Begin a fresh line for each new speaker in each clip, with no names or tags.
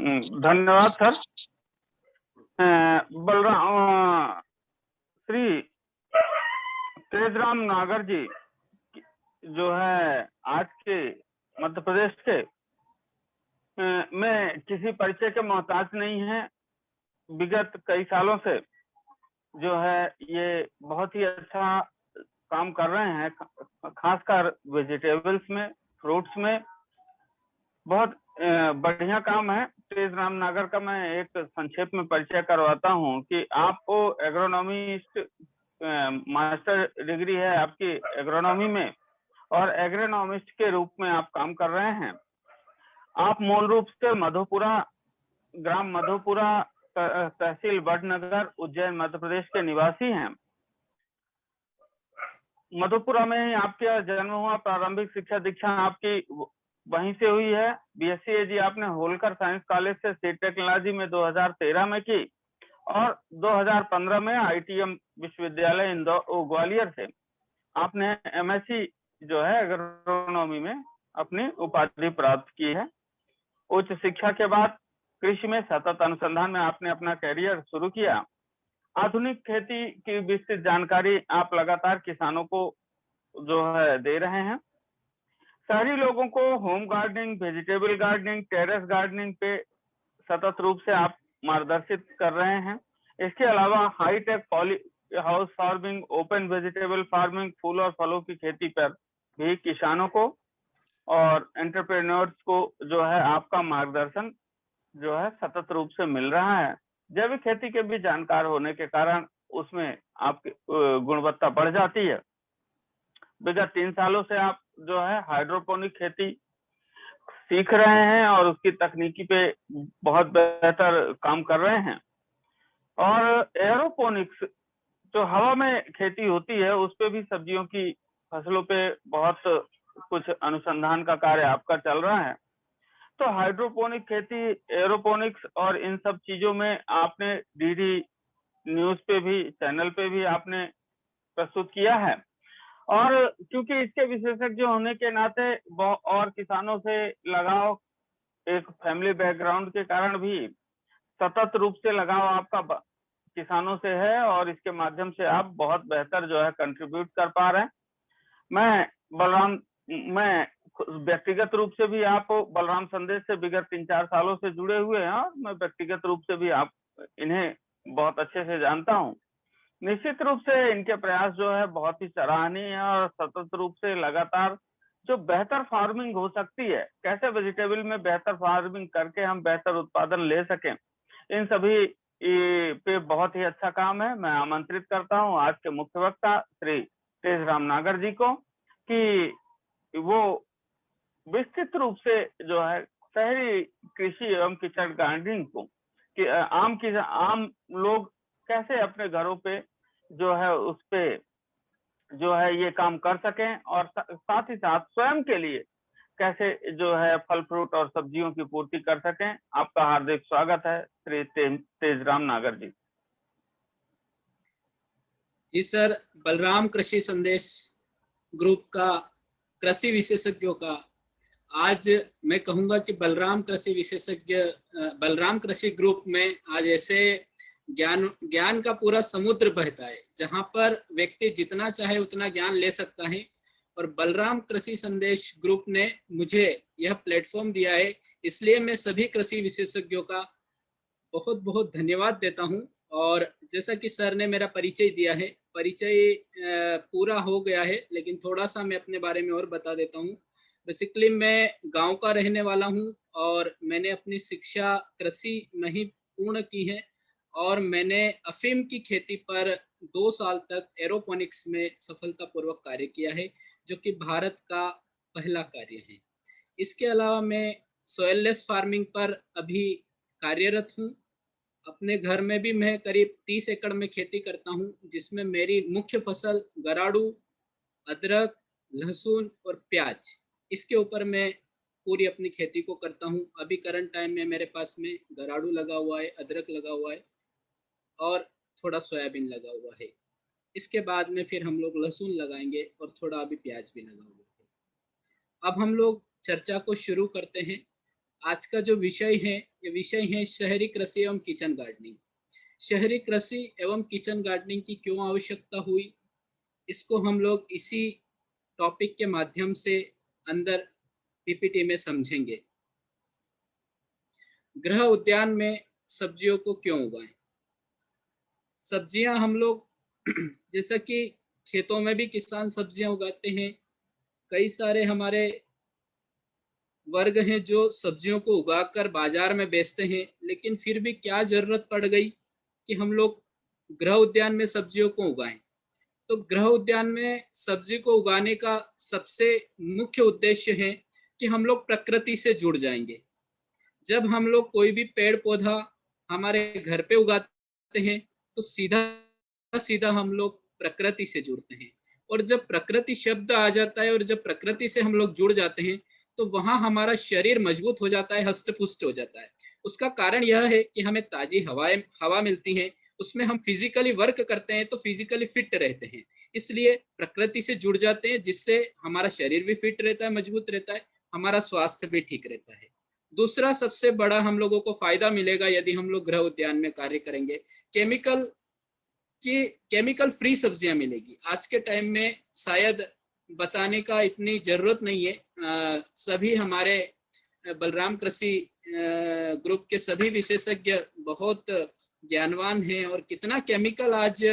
धन्यवाद सर। बलराम श्री तेजराम नागर जी जो है आज के मध्य प्रदेश के में किसी परिचय के मोहताज नहीं है। विगत कई सालों से जो है ये बहुत ही अच्छा काम कर रहे हैं, खासकर वेजिटेबल्स में, फ्रूट्स में बहुत बढ़िया काम है। तेजराम नागर का मैं एक संक्षेप में परिचय करवाता हूं कि आपको एग्रोनॉमिस्ट मास्टर डिग्री है आपकी एग्रोनॉमी में, और एग्रोनॉमिस्ट के रूप में आप काम कर रहे हैं। आप मूल रूप से मधुपुरा, ग्राम मधुपुरा, तहसील बड़नगर, उज्जैन, मध्य प्रदेश के निवासी हैं। मधुपुरा में ही आपका जन्म हुआ, प्रारंभिक शिक्षा दीक्षा आपकी वहीं से हुई है। बीएससी एजी आपने होलकर साइंस कॉलेज से सी टेक्नोलॉजी में 2013 में की, और 2015 में आईटीएम विश्वविद्यालय इंदौर ग्वालियर से आपने एमएससी जो है एग्रोनॉमी में अपनी उपाधि प्राप्त की है। उच्च शिक्षा के बाद कृषि में सतत अनुसंधान में आपने अपना करियर शुरू किया। आधुनिक खेती की विस्तृत जानकारी आप लगातार किसानों को जो है दे रहे हैं। शहरी लोगों को home gardening, vegetable gardening, terrace gardening पे सतत रूप से आप मार्गदर्शित कर रहे हैं। इसके अलावा hi tech poly house farming, open vegetable farming, फूल और फलों की खेती पर भी किसानों को और एंटरप्रेन्योर्स को जो है आपका मार्गदर्शन जो है सतत रूप से मिल रहा है। जैविक खेती के भी जानकार होने के कारण उसमें आपकी गुणवत्ता बढ़ जाती है। विगत 3 सालों से आप जो है हाइड्रोपोनिक खेती सीख रहे हैं और उसकी तकनीकी पे बहुत बेहतर काम कर रहे हैं। और एरोपोनिक्स जो हवा में खेती होती है उस पे भी सब्जियों की फसलों पे बहुत कुछ अनुसंधान का कार्य आपका चल रहा है। तो हाइड्रोपोनिक खेती, एरोपोनिक्स और इन सब चीजों में आपने डीडी न्यूज पे भी, चैनल पे भी आपने प्रस्तुत किया है। और क्योंकि इसके विशेषज्ञ होने के नाते और किसानों से लगाव, एक फैमिली बैकग्राउंड के कारण भी सतत रूप से लगाव आपका किसानों से है, और इसके माध्यम से आप बहुत बेहतर जो है कंट्रीब्यूट कर पा रहे हैं। मैं व्यक्तिगत रूप से भी आप बलराम संदेश से विगत 3-4 सालों से जुड़े हुए हैं, और मैं व्यक्तिगत रूप से भी आप इन्हें बहुत अच्छे से जानता हूं। निश्चित रूप से इनके प्रयास जो है बहुत ही सराहनीय है, और सतत रूप से लगातार जो बेहतर फार्मिंग हो सकती है, कैसे वेजिटेबल में बेहतर फार्मिंग करके हम बेहतर उत्पादन ले सकें, इन सभी पे बहुत ही अच्छा काम है। मैं आमंत्रित करता हूं आज के मुख्य वक्ता श्री तेजराम नागर जी को कि वो विस्तृत रूप से जो है शहरी कृषि एवं किचन गार्डनिंग को कि आम लोग कैसे अपने घरों पे जो है उस पे जो है ये काम कर सकें, और साथ ही साथ स्वयं के लिए कैसे जो है फल फ्रूट और सब्जियों की पूर्ति कर सकें। आपका हार्दिक स्वागत है श्री तेजराम नागर जी।
जी सर, बलराम कृषि संदेश ग्रुप का, कृषि विशेषज्ञों का, आज मैं कहूंगा कि बलराम कृषि ग्रुप में आज ऐसे ज्ञान का पूरा समुद्र बहता है, जहां पर व्यक्ति जितना चाहे उतना ज्ञान ले सकता है। और बलराम कृषि संदेश ग्रुप ने मुझे यह प्लेटफॉर्म दिया है, इसलिए मैं सभी कृषि विशेषज्ञों का बहुत बहुत धन्यवाद देता हूं। और जैसा कि सर ने मेरा परिचय दिया है, परिचय पूरा हो गया है, लेकिन थोड़ा सा मैं अपने बारे में और बता देता हूं। बेसिकली मैं गांव का रहने वाला हूं, और मैंने अपनी शिक्षा कृषि में ही पूर्ण की है, और मैंने अफीम की खेती पर 2 साल तक एरोपोनिक्स में सफलतापूर्वक कार्य किया है, जो कि भारत का पहला कार्य है। इसके अलावा मैं सॉइललेस फार्मिंग पर अभी कार्यरत हूँ। अपने घर में भी मैं करीब 30 एकड़ में खेती करता हूँ, जिसमें मेरी मुख्य फसल गराड़ू, अदरक, लहसुन और प्याज, इसके ऊपर मैं पूरी अपनी खेती को करता हूँ। अभी करंट टाइम में मेरे पास में गराड़ू लगा हुआ है, अदरक लगा हुआ है, और थोड़ा सोयाबीन लगा हुआ है। इसके बाद में फिर हम लोग लहसुन लगाएंगे, और थोड़ा अभी प्याज भी लगा हुआ है। अब हम लोग चर्चा को शुरू करते हैं। आज का जो विषय है, ये विषय है शहरी कृषि एवं किचन गार्डनिंग। शहरी कृषि एवं किचन गार्डनिंग की क्यों आवश्यकता हुई, इसको हम लोग इसी टॉपिक के माध्यम से अंदर पीपीटी में समझेंगे। गृह उद्यान में सब्जियों को क्यों उगाएं? सब्जियां हम लोग जैसा कि खेतों में भी किसान सब्जियां उगाते हैं, कई सारे हमारे वर्ग हैं जो सब्जियों को उगाकर बाजार में बेचते हैं, लेकिन फिर भी क्या जरूरत पड़ गई कि हम लोग गृह उद्यान में सब्जियों को उगाएं। तो गृह उद्यान में सब्जी को उगाने का सबसे मुख्य उद्देश्य है कि हम लोग प्रकृति से जुड़ जाएंगे। जब हम लोग कोई भी पेड़ पौधा हमारे घर पे उगाते हैं तो सीधा सीधा हम लोग प्रकृति से जुड़ते हैं, और जब प्रकृति शब्द आ जाता है और जब प्रकृति से हम लोग जुड़ जाते हैं तो वहां हमारा शरीर मजबूत हो जाता है, हष्ट पुष्ट हो जाता है। उसका कारण यह है कि हमें ताजी हवा मिलती है, उसमें हम फिजिकली वर्क करते हैं तो फिजिकली फिट रहते हैं, इसलिए प्रकृति से जुड़ जाते हैं, जिससे हमारा शरीर भी फिट रहता है, मजबूत रहता है, हमारा स्वास्थ्य भी ठीक रहता है। दूसरा सबसे बड़ा हम लोगों को फायदा मिलेगा यदि हम लोग गृह उद्यान में कार्य करेंगे, केमिकल फ्री सब्जियां मिलेगी। आज के टाइम में शायद बताने का इतनी जरूरत नहीं है, सभी हमारे बलराम कृषि ग्रुप के सभी विशेषज्ञ बहुत ज्ञानवान हैं, और कितना केमिकल आज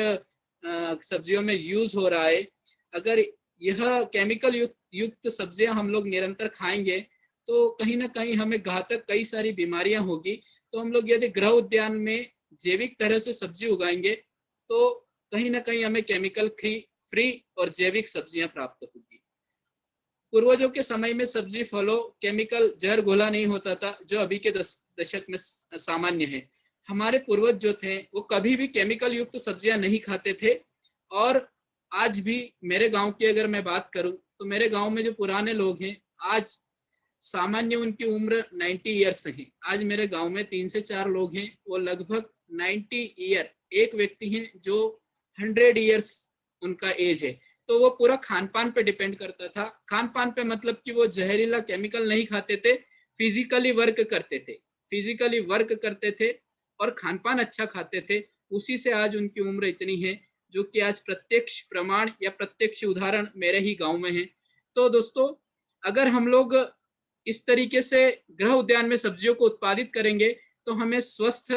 सब्जियों में यूज हो रहा है। अगर यह केमिकल युक्त सब्जियां हम लोग निरंतर खाएंगे तो कहीं ना कहीं हमें घातक कई सारी बीमारियां होगी। तो हम लोग यदि गृह उद्यान में जैविक तरह से सब्जी उगाएंगे तो कहीं ना कहीं हमें केमिकल फ्री और जैविक सब्जियां प्राप्त होगी। पूर्वजों के समय में सब्जी फलों केमिकल जहर घोला नहीं होता था, जो अभी के दशक में सामान्य है। हमारे पूर्वज जो थे वो कभी भी केमिकल युक्त सब्जियां नहीं खाते थे, और आज भी मेरे गांव की अगर मैं बात करूं तो मेरे गांव में जो पुराने लोग हैं, आज सामान्य उनकी उम्र 90 ईयर्स है। आज मेरे गांव में 3 से 4 लोग हैं, वो लगभग 90 ईयर, एक व्यक्ति हैं जो 100 ईयर्स उनका एज है। तो वो पूरा खान पान पे डिपेंड करता था। खान पान पे मतलब कि वो जहरीला केमिकल नहीं खाते थे, फिजिकली वर्क करते थे और खान पान अच्छा खाते थे। उसी से आज उनकी उम्र इतनी है, जो कि आज प्रत्यक्ष प्रमाण या प्रत्यक्ष उदाहरण मेरे ही गांव में है। तो दोस्तों, अगर हम लोग इस तरीके से गृह उद्यान में सब्जियों को उत्पादित करेंगे तो हमें स्वस्थ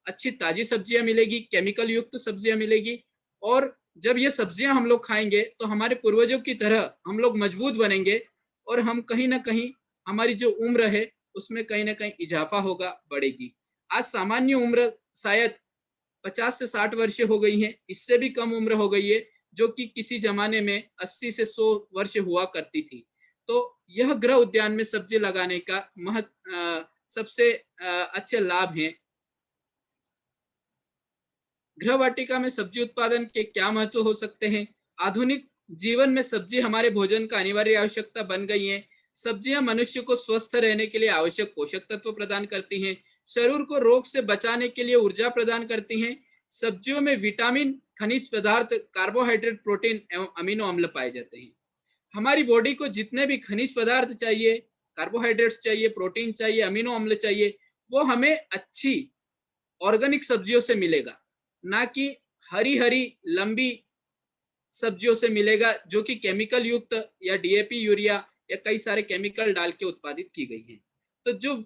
अच्छी ताजी सब्जियां मिलेगी, केमिकल युक्त सब्जियां मिलेगी, और जब ये सब्जियां हम लोग खाएंगे तो हमारे पूर्वजों की तरह हम लोग मजबूत बनेंगे, और हम कहीं ना कहीं हमारी जो उम्र है उसमें कहीं ना कहीं इजाफा होगा, बढ़ेगी। आज सामान्य उम्र शायद 50 से 60 वर्ष हो गई है, इससे भी कम उम्र हो गई है, जो कि किसी जमाने में 80 से 100 वर्ष हुआ करती थी। तो यह गृह उद्यान में सब्जी लगाने का सबसे अच्छे लाभ हैं। गृह वाटिका में सब्जी उत्पादन के क्या महत्व हो सकते हैं? आधुनिक जीवन में सब्जी हमारे भोजन का अनिवार्य आवश्यकता बन गई है। सब्जियां मनुष्य को स्वस्थ रहने के लिए आवश्यक पोषक तत्व प्रदान करती हैं, शरीर को रोग से बचाने के लिए ऊर्जा प्रदान करती हैं। सब्जियों में विटामिन, खनिज पदार्थ, कार्बोहाइड्रेट, प्रोटीन एवं अमीनो अम्ल पाए जाते हैं। हमारी बॉडी को जितने भी खनिज पदार्थ चाहिए, कार्बोहाइड्रेट्स चाहिए, प्रोटीन चाहिए, अमीनो अम्ल चाहिए, वो हमें अच्छी ऑर्गेनिक सब्जियों से मिलेगा, ना कि हरी हरी लंबी सब्जियों से मिलेगा जो कि केमिकल युक्त या डीएपी, यूरिया या कई सारे केमिकल डाल के उत्पादित की गई है। तो जो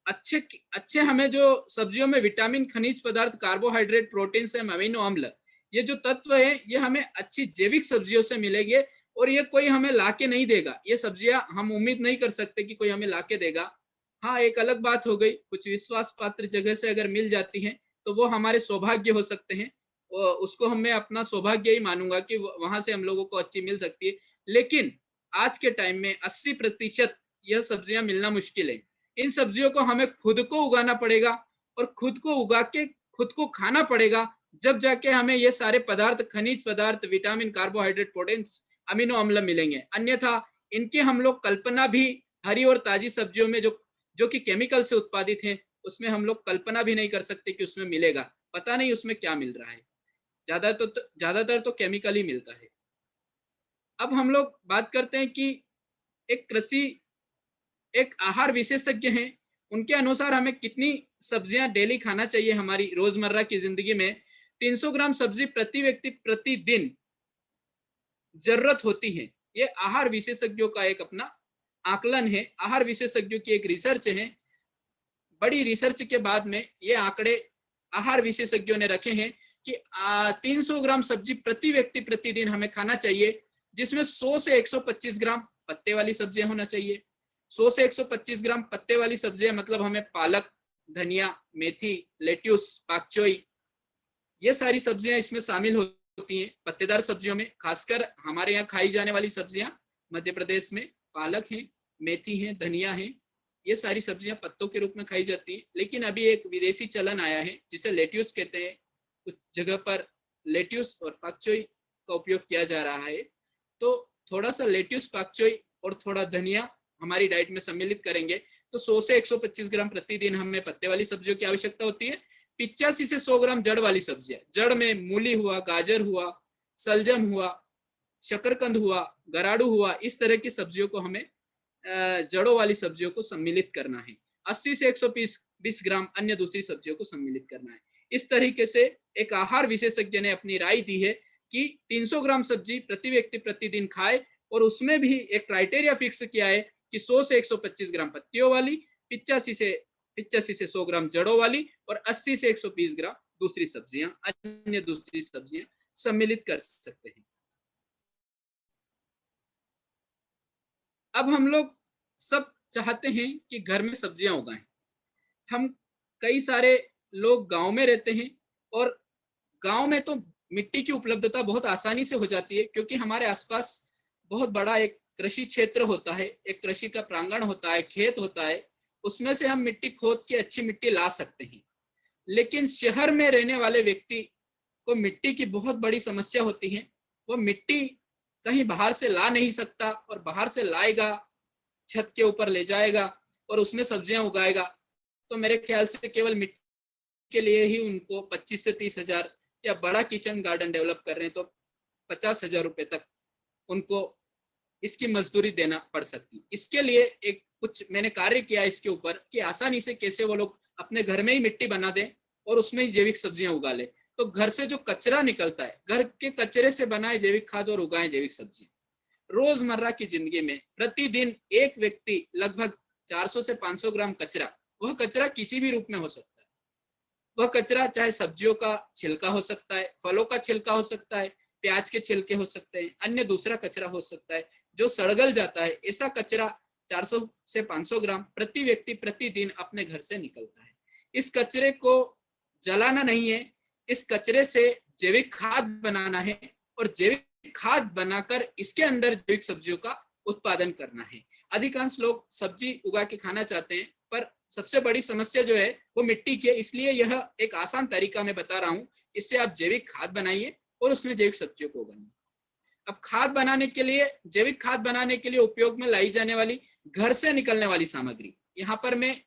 अच्छे अच्छे हमें जो सब्जियों में विटामिन, खनिज पदार्थ, कार्बोहाइड्रेट, प्रोटीन से अमीनो अम्ल, ये जो तत्व है ये हमें अच्छी जैविक सब्जियों से मिलेंगे, और ये कोई हमें लाके नहीं देगा। ये सब्जियां हम उम्मीद नहीं कर सकते कि कोई हमें लाके देगा। हाँ, एक अलग बात हो गई, कुछ विश्वास पात्र जगह से अगर मिल जाती हैं तो वो हमारे सौभाग्य हो सकते हैं, उसको मैं अपना सौभाग्य ही मानूंगा कि वहां से हम लोगों को अच्छी मिल सकती है। लेकिन आज के टाइम में 80% यह सब्जियां मिलना मुश्किल है। इन सब्जियों को हमें खुद को उगाना पड़ेगा, और खुद को उगा के खुद को खाना पड़ेगा, जब जाके हमें ये सारे पदार्थ, खनिज पदार्थ, विटामिन, कार्बोहाइड्रेट, प्रोटीन, अमीनो अम्ल मिलेंगे। अन्यथा इनकी हम लोग कल्पना भी हरी और ताजी सब्जियों में जो कि केमिकल से उत्पादित हैं, उसमें हम लोग कल्पना भी नहीं कर सकते कि उसमें मिलेगा। पता नहीं उसमें क्या मिल रहा है, ज्यादातर तो केमिकल ही मिलता है। अब हम लोग बात करते हैं कि एक आहार विशेषज्ञ हैं, उनके अनुसार हमें कितनी सब्जियां डेली खाना चाहिए हमारी रोजमर्रा की जिंदगी में। 300 ग्राम सब्जी प्रति व्यक्ति प्रतिदिन जरूरत होती है। ये आहार विशेषज्ञों का एक अपना आकलन है, आहार विशेषज्ञों की एक रिसर्च है। बड़ी रिसर्च के बाद में ये आंकड़े आहार विशेषज्ञों ने रखे हैं कि 300 ग्राम सब्जी प्रति व्यक्ति प्रतिदिन हमें खाना चाहिए, जिसमें 100 से 125 ग्राम पत्ते वाली सब्जियां होना चाहिए। 100 से 125 ग्राम पत्ते वाली सब्जियां मतलब हमें पालक, धनिया, मेथी, लेट्यूस, पाकचोई, ये सारी सब्जियां इसमें शामिल होती हैं। पत्तेदार सब्जियों में खासकर हमारे यहाँ खाई जाने वाली सब्जियां मध्य प्रदेश में पालक है, मेथी है, धनिया है, ये सारी सब्जियां पत्तों के रूप में खाई जाती है। लेकिन अभी एक विदेशी चलन आया है जिसे लेट्यूस कहते हैं, कुछ जगह पर लेट्यूस और पाकचोई का उपयोग किया जा रहा है। तो थोड़ा सा लेट्यूस, पाकचोई और थोड़ा धनिया हमारी डाइट में सम्मिलित करेंगे तो 100 से 125 ग्राम प्रतिदिन हमें पत्ते वाली सब्जियों की आवश्यकता होती है। 85 से 100 ग्राम जड़ वाली सब्जियां, जड़ में मूली हुआ, गाजर हुआ, सलजम हुआ, शकरकंद हुआ, गराड़ू हुआ, इस तरह की सब्जियों को हमें जड़ों वाली सब्जियों को सम्मिलित करना है। 80 से 120 ग्राम अन्य दूसरी सब्जियों को सम्मिलित करना है। इस तरीके से एक आहार विशेषज्ञ ने अपनी राय दी है कि 300 ग्राम सब्जी प्रति व्यक्ति प्रतिदिन खाए, और उसमें भी एक क्राइटेरिया फिक्स किया है कि 100 से 125 ग्राम पत्तियों वाली, 85 से 100 ग्राम जड़ों वाली और 80 से 120 ग्राम दूसरी सब्जियां, अन्य दूसरी सब्जियां सम्मिलित कर सकते हैं। अब हम लोग सब चाहते हैं कि घर में सब्जियां उगाएं। हम कई सारे लोग गांव में रहते हैं और गांव में तो मिट्टी की उपलब्धता बहुत आसानी से हो जाती है, क्योंकि हमारे आसपास बहुत बड़ा एक कृषि क्षेत्र होता है, एक कृषि का प्रांगण होता है, खेत होता है, उसमें से हम मिट्टी खोद के अच्छी मिट्टी ला सकते हैं। लेकिन शहर में रहने वाले व्यक्ति को मिट्टी की बहुत बड़ी समस्या होती है। वो मिट्टी कहीं बाहर से ला नहीं सकता, और बाहर से लाएगा, छत के ऊपर ले जाएगा और उसमें सब्जियां उगाएगा, तो मेरे ख्याल से केवल मिट्टी के लिए ही उनको 25 से 30 हजार, या बड़ा किचन गार्डन डेवलप कर रहे हैं तो 50,000 रुपए तक उनको इसकी मजदूरी देना पड़ सकती है। इसके लिए एक कुछ मैंने कार्य किया इसके ऊपर कि आसानी से कैसे वो लोग अपने घर में ही मिट्टी बना दें और उसमें ही जैविक सब्जियां उगा ले। तो घर से जो कचरा निकलता है, घर के कचरे से बनाए जैविक खाद और उगाए जैविक सब्जी। रोजमर्रा की जिंदगी में प्रतिदिन एक व्यक्ति लगभग 400 से 500 ग्राम कचरा, वह कचरा किसी भी रूप में हो सकता है। वह कचरा चाहे सब्जियों का छिलका हो सकता है, फलों का छिलका हो सकता है, प्याज के छिलके हो सकते हैं, अन्य दूसरा कचरा हो सकता है जो सड़गल जाता है। ऐसा कचरा 400 से 500 ग्राम प्रति व्यक्ति प्रतिदिन अपने घर से निकलता है। इस कचरे को जलाना नहीं है, इस कचरे से जैविक खाद बनाना है और जैविक खाद बनाकर इसके अंदर जैविक सब्जियों का उत्पादन करना है। अधिकांश लोग सब्जी उगा के खाना चाहते हैं, पर सबसे बड़ी समस्या जो है वो मिट्टी की है। इसलिए यह एक आसान तरीका मैं बता रहा हूँ, इससे आप जैविक खाद बनाइए और उसमें जैविक सब्जियों को उगाइए। अब खाद बनाने के लिए, जैविक खाद बनाने के लिए उपयोग में लाई जाने वाली घर से निकलने वाली सामग्री, यहाँ पर मैं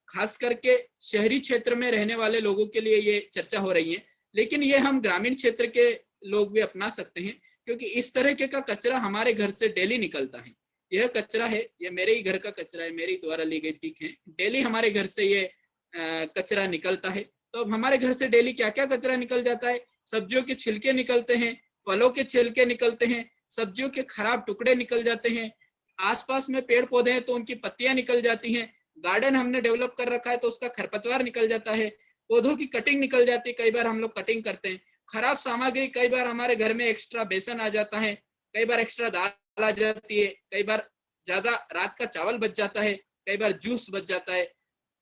खास करके शहरी क्षेत्र में रहने वाले लोगों के लिए ये चर्चा हो रही है, लेकिन ये हम ग्रामीण क्षेत्र के लोग भी अपना सकते हैं, क्योंकि इस तरह के का कचरा हमारे घर से डेली निकलता है। यह कचरा है, ये मेरे ही घर का कचरा है, मेरे द्वारा ली गई टिक है। डेली हमारे घर से ये कचरा निकलता है। तो अब हमारे घर से डेली क्या क्या कचरा निकल जाता है? सब्जियों के छिलके निकलते हैं, फलों के छिलके निकलते हैं, सब्जियों के खराब टुकड़े निकल जाते हैं, आसपास में पेड़ पौधे हैं तो उनकी पत्तियां निकल जाती हैं, गार्डन हमने डेवलप कर रखा है तो उसका खरपतवार निकल जाता है, पौधों की कटिंग निकल जाती है, कई बार हम लोग कटिंग करते हैं, खराब सामग्री, कई बार हमारे घर में एक्स्ट्रा बेसन आ जाता है, कई बार एक्स्ट्रा दाल आ जाती है, कई बार ज्यादा रात का चावल बच जाता है, कई बार जूस बच जाता है।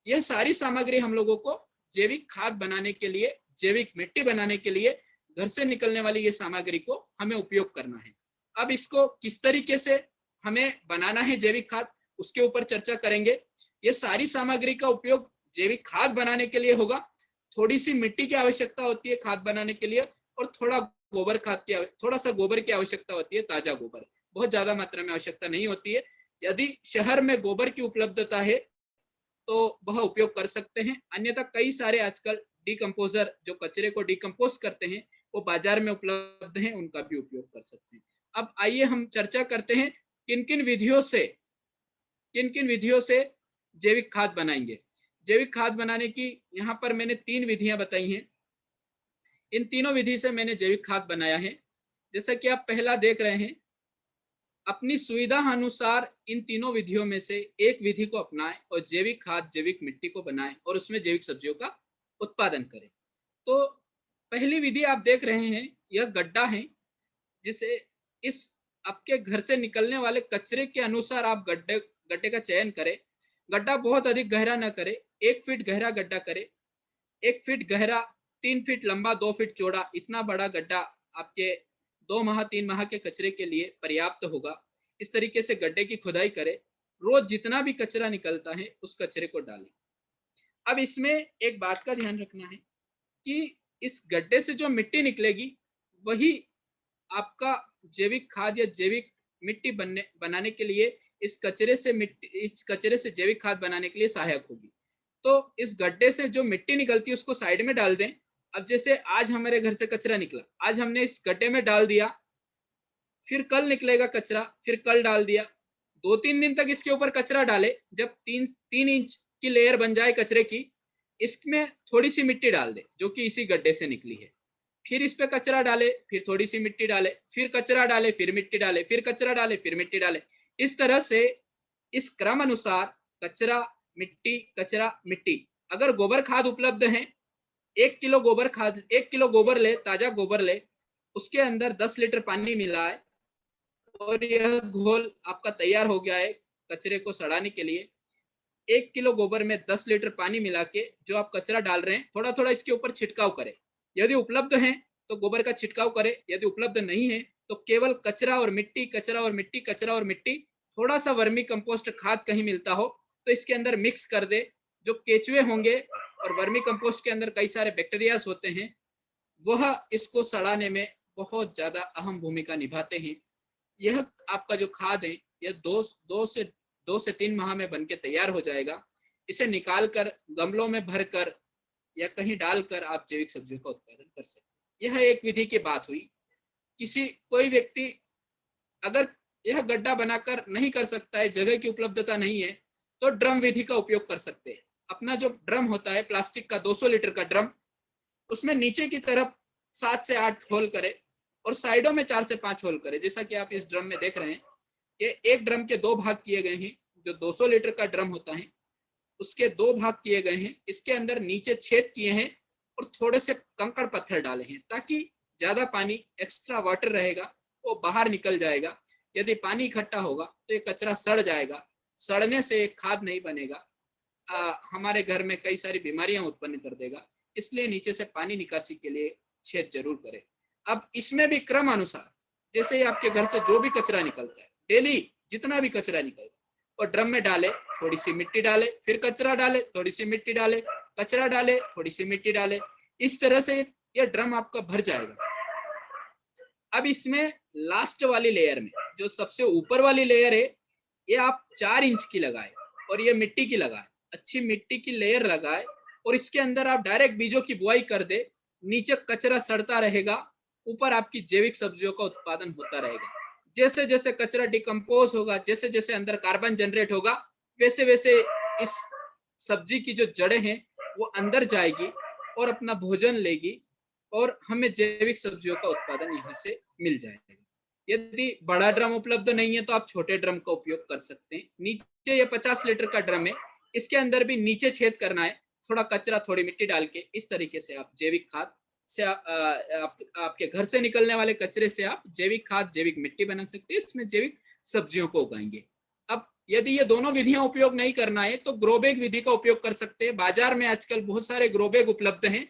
यह सारी सामग्री हम लोगों को जैविक खाद बनाने के लिए, जैविक मिट्टी बनाने के लिए घर से निकलने वाली ये सामग्री को हमें उपयोग करना है। अब इसको किस तरीके से हमें बनाना है जैविक खाद, उसके ऊपर चर्चा करेंगे। ये सारी सामग्री का उपयोग जैविक खाद बनाने के लिए होगा। थोड़ी सी मिट्टी की आवश्यकता होती है खाद बनाने के लिए, और थोड़ा सा गोबर की आवश्यकता होती है, ताजा गोबर। बहुत ज्यादा मात्रा में आवश्यकता नहीं होती है। यदि शहर में गोबर की उपलब्धता है तो वह उपयोग कर सकते हैं, अन्यथा कई सारे आजकल डिकम्पोजर जो कचरे को डिकम्पोज करते हैं वो बाजार में उपलब्ध हैं, उनका भी उपयोग कर सकते हैं। अब आइए हम चर्चा करते हैं किन किन विधियों से जैविक खाद बनाएंगे। जैविक खाद बनाने की यहाँ पर मैंने 3 विधियां बताई हैं। इन तीनों विधि से मैंने जैविक खाद बनाया है। जैसा कि आप पहला देख रहे हैं, अपनी सुविधा अनुसार इन तीनों विधियों में से एक विधि को अपनाएं और जैविक खाद, जैविक मिट्टी को बनाएं और उसमें जैविक सब्जियों का उत्पादन करें। तो पहली विधि आप देख रहे हैं, यह गड्ढा है, जिसे इस आपके घर से निकलने वाले कचरे के अनुसार आप गड्ढे का चयन करें। गड्ढा बहुत अधिक गहरा न करें, 1 फीट गहरा गड्ढा करें। 1 फीट गहरा, 3 फीट लंबा, 2 फीट चौड़ा, इतना बड़ा गड्ढा आपके 2 माह 3 माह के कचरे के लिए पर्याप्त होगा। इस तरीके से गड्ढे की खुदाई करें। रोज जितना भी कचरा निकलता है उस कचरे को डालें। अब इसमें एक बात का ध्यान रखना है कि इस गड्ढे से जो मिट्टी निकलेगी वही आपका जैविक खाद या जैविक मिट्टी बनाने के लिए, इस कचरे से जैविक खाद बनाने के लिए सहायक होगी। तो इस गड्ढे से जो मिट्टी निकलती है उसको साइड में डाल दें। अब जैसे आज हमारे घर से कचरा निकला, आज हमने इस गड्ढे में डाल दिया, फिर कल निकलेगा कचरा, फिर कल डाल दिया, 2-3 दिन तक इसके ऊपर कचरा डाले। जब 3 इंच की लेयर बन जाए कचरे की, इसमें थोड़ी सी मिट्टी डाल दे जो कि इसी गड्ढे से निकली है। फिर इस पे कचरा डाले, फिर थोड़ी सी मिट्टी डाले, फिर कचरा डाले, फिर मिट्टी डाले, फिर कचरा डाले, फिर मिट्टी डाले। इस तरह से इस क्रम अनुसार कचरा, मिट्टी, कचरा, मिट्टी। अगर गोबर खाद उपलब्ध है, 1 किलो गोबर खाद, 1 किलो गोबर ले, ताजा गोबर ले, उसके अंदर 10 लीटर पानी मिलाए और यह घोल आपका तैयार हो गया है कचरे को सड़ाने के लिए। 1 किलो गोबर में 10 लीटर पानी मिला के जो आप कचरा डाल रहे हैं, थोड़ा थोड़ा इसके ऊपर छिड़काव करें। यदि उपलब्ध है तो गोबर का छिड़काव करें, यदि उपलब्ध नहीं है तो केवल कचरा और मिट्टी, कचरा और मिट्टी, कचरा और मिट्टी, थोड़ा सा वर्मी कंपोस्ट खाद कहीं मिलता हो तो इसके अंदर मिक्स कर दे। जो केचुए होंगे और वर्मी कंपोस्ट के अंदर कई सारे बैक्टीरियाज होते हैं, वह इसको सड़ाने में बहुत ज्यादा अहम भूमिका निभाते हैं। यह आपका जो खाद है, यह 2 से 3 माह में बनके तैयार हो जाएगा। इसे निकाल कर गमलों में भरकर या कहीं डालकर आप जैविक सब्जियों का उत्पादन कर सकते हैं। यह एक विधि की बात हुई। कोई व्यक्ति अगर यह गड्ढा बनाकर नहीं कर सकता है, जगह की उपलब्धता नहीं है, तो ड्रम विधि का उपयोग कर सकते हैं। अपना जो ड्रम होता है प्लास्टिक का 200 लीटर का ड्रम, उसमें नीचे की तरफ 7 से 8 होल करे और साइडों में 4 से 5 होल करे। जैसा कि आप इस ड्रम में देख रहे हैं, ये एक ड्रम के 2 भाग किए गए हैं। जो 200 लीटर का ड्रम होता है उसके 2 भाग किए गए हैं। इसके अंदर नीचे छेद किए हैं और थोड़े से कंकड़ पत्थर डाले हैं ताकि ज्यादा पानी, एक्स्ट्रा वाटर रहेगा, वो बाहर निकल जाएगा। यदि पानी इकट्ठा होगा तो ये कचरा सड़ जाएगा, सड़ने से खाद नहीं बनेगा, हमारे घर में कई सारी बीमारियां उत्पन्न कर देगा। इसलिए नीचे से पानी निकासी के लिए छेद जरूर करें। अब इसमें भी क्रम अनुसार, जैसे आपके घर से जो भी कचरा निकलता है, डेली जितना भी कचरा निकलता है, और ड्रम में डाले, थोड़ी सी मिट्टी डाले, फिर कचरा डाले, थोड़ी सी मिट्टी डाले, कचरा डाले, थोड़ी सी मिट्टी डाले। इस तरह से ये ड्रम आपका भर जाएगा। अब इसमें लास्ट वाली लेयर में, जो सबसे ऊपर वाली लेयर है, ये आप 4 इंच की लगाए और ये मिट्टी की लगाए, अच्छी मिट्टी की लेयर लगाए और इसके अंदर आप डायरेक्ट बीजों की बुआई कर दे। नीचे कचरा सड़ता रहेगा, ऊपर आपकी जैविक सब्जियों का उत्पादन होता रहेगा। जैसे जैसे कचरा डिकम्पोज होगा, जैसे जैसे अंदर कार्बन जनरेट होगा, वैसे वैसे इस सब्जी की जो जड़ें हैं वो अंदर जाएगी और अपना भोजन लेगी और हमें जैविक सब्जियों का उत्पादन यहाँ से मिल जाएगा। यदि बड़ा ड्रम उपलब्ध नहीं है तो आप छोटे ड्रम का उपयोग कर सकते हैं। नीचे ये 50 लीटर का ड्रम है, इसके अंदर भी नीचे छेद करना है, थोड़ा कचरा, थोड़ी मिट्टी डाल के। इस तरीके से आप जैविक खाद से आपके घर से निकलने वाले कचरे से आप जैविक खाद, जैविक मिट्टी बना सकते हैं। इसमें जैविक सब्जियों को उगाएंगे। अब यदि ये दोनों विधियां उपयोग नहीं करना है तो ग्रोबैग विधि का उपयोग कर सकते हैं। बाजार में आजकल बहुत सारे ग्रोबैग उपलब्ध हैं।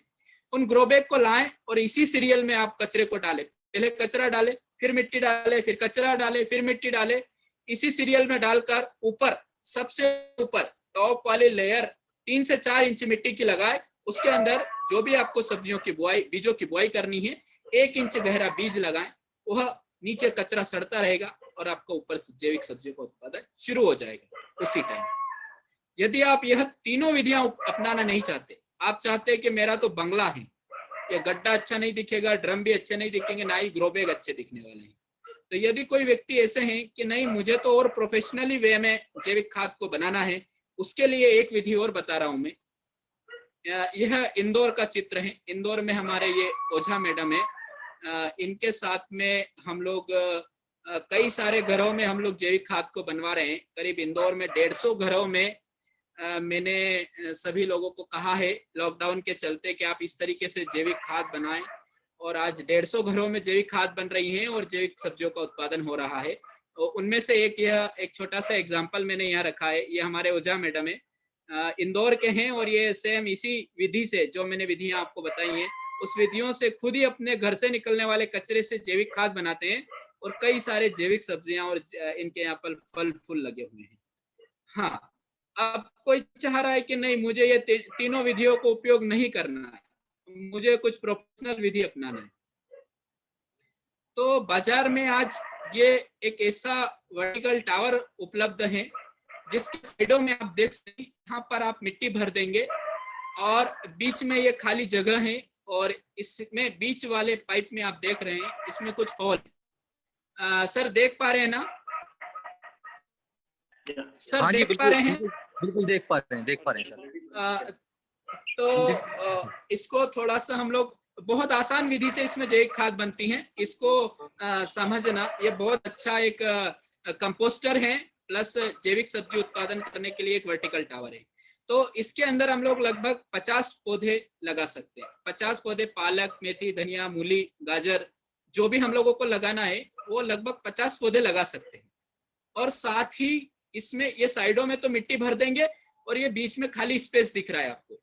उन ग्रोबैग को लाएं और इसी सीरियल में आप कचरे को डालें। पहले कचरा डाले, फिर मिट्टी डाले, फिर कचरा डाले, फिर मिट्टी डाले। इसी सीरियल में डालकर ऊपर, सबसे ऊपर टॉप वाली लेयर 3 से 4 इंच मिट्टी की लगाए। उसके अंदर जो भी आपको सब्जियों की बुआई, बीजों की बुआई करनी है, 1 इंच गहरा बीज लगाएं। वह नीचे कचरा सड़ता रहेगा और आपका ऊपर से जैविक सब्जियों का उत्पादन शुरू हो जाएगा उसी टाइम। यदि आप यह तीनों विधियां अपनाना नहीं चाहते, आप चाहते हैं कि मेरा तो बंगला है, ये गड्ढा अच्छा नहीं दिखेगा, ड्रम भी अच्छे नहीं दिखेंगे, ना ही ग्रोबैग अच्छे दिखने वाले हैं, तो यदि कोई व्यक्ति ऐसे हैं कि नहीं, मुझे तो और प्रोफेशनली वे में जैविक खाद को बनाना है, उसके लिए एक विधि और बता रहा हूं मैं। यह इंदौर का चित्र है। इंदौर में हमारे ये ओझा मैडम है, इनके साथ में हम लोग कई सारे घरों में हम लोग जैविक खाद को बनवा रहे हैं। करीब इंदौर में 150 घरों में मैंने सभी लोगों को कहा है लॉकडाउन के चलते कि आप इस तरीके से जैविक खाद बनाएं, और आज 150 घरों में जैविक खाद बन रही है और जैविक सब्जियों का उत्पादन हो रहा है। और उनमें से एक छोटा सा एग्जाम्पल मैंने यहाँ रखा है। ये हमारे ओझा मैडम है, इंदौर के हैं, और ये सेम इसी विधि से, जो मैंने विधियां आपको बताई हैं, उस विधियों से खुद ही अपने घर से निकलने वाले कचरे से जैविक खाद बनाते हैं, और कई सारे जैविक सब्जियां और इनके यहाँ पर फल फूल लगे हुए हैं। हाँ, अब कोई चाह रहा है कि नहीं मुझे ये तीनों विधियों को उपयोग नहीं करना है, मुझे कुछ प्रोफेशनल विधि अपनाना है, तो बाजार में आज ये एक ऐसा वर्टिकल टावर उपलब्ध है जिसके साइडों में आप देख सकते हैं, यहाँ पर आप मिट्टी भर देंगे और बीच में ये खाली जगह है, और इसमें बीच वाले पाइप में आप देख रहे हैं इसमें कुछ होल। सर देख पा रहे हैं ना? सर
हाँ
देख पा रहे हैं?
बिल्कुल देख पा रहे हैं सर।
तो इसको थोड़ा सा हम लोग बहुत आसान विधि से इसमें जैविक खाद बनती है, इसको समझना। ये बहुत अच्छा एक कंपोस्टर है, प्लस जैविक सब्जी उत्पादन करने के लिए एक वर्टिकल टावर है। तो इसके अंदर हम लोग लगभग 50 पौधे लगा सकते हैं। 50 पौधे, पालक, मेथी, धनिया, मूली, गाजर, जो भी हम लोगों को लगाना है वो लगभग 50 पौधे लगा सकते हैं। और साथ ही इसमें ये साइडों में तो मिट्टी भर देंगे, और ये बीच में खाली स्पेस दिख रहा है आपको,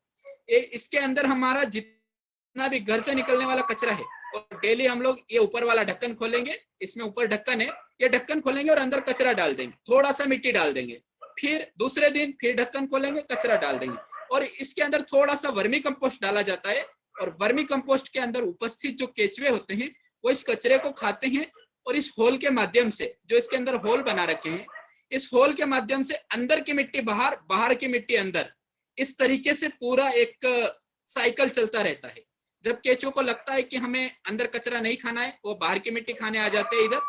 इसके अंदर हमारा जितना भी घर से निकलने वाला कचरा है, और डेली हम लोग ये ऊपर वाला ढक्कन खोलेंगे, इसमें ऊपर ढक्कन है, ये ढक्कन खोलेंगे और अंदर कचरा डाल देंगे, थोड़ा सा मिट्टी डाल देंगे, फिर दूसरे दिन फिर ढक्कन खोलेंगे, कचरा डाल देंगे, और इसके अंदर थोड़ा सा वर्मी कंपोस्ट डाला जाता है, और वर्मी कंपोस्ट के अंदर उपस्थित जो केचुए होते हैं वो इस कचरे को खाते हैं, और इस होल के माध्यम से, जो इसके अंदर होल बना रखे हैं, इस होल के माध्यम से अंदर की मिट्टी बाहर, बाहर की मिट्टी अंदर, इस तरीके से पूरा एक साइकिल चलता रहता है। जब केचुओं को लगता है कि हमें अंदर कचरा नहीं खाना है, वो बाहर की मिट्टी खाने आ जाते हैं इधर,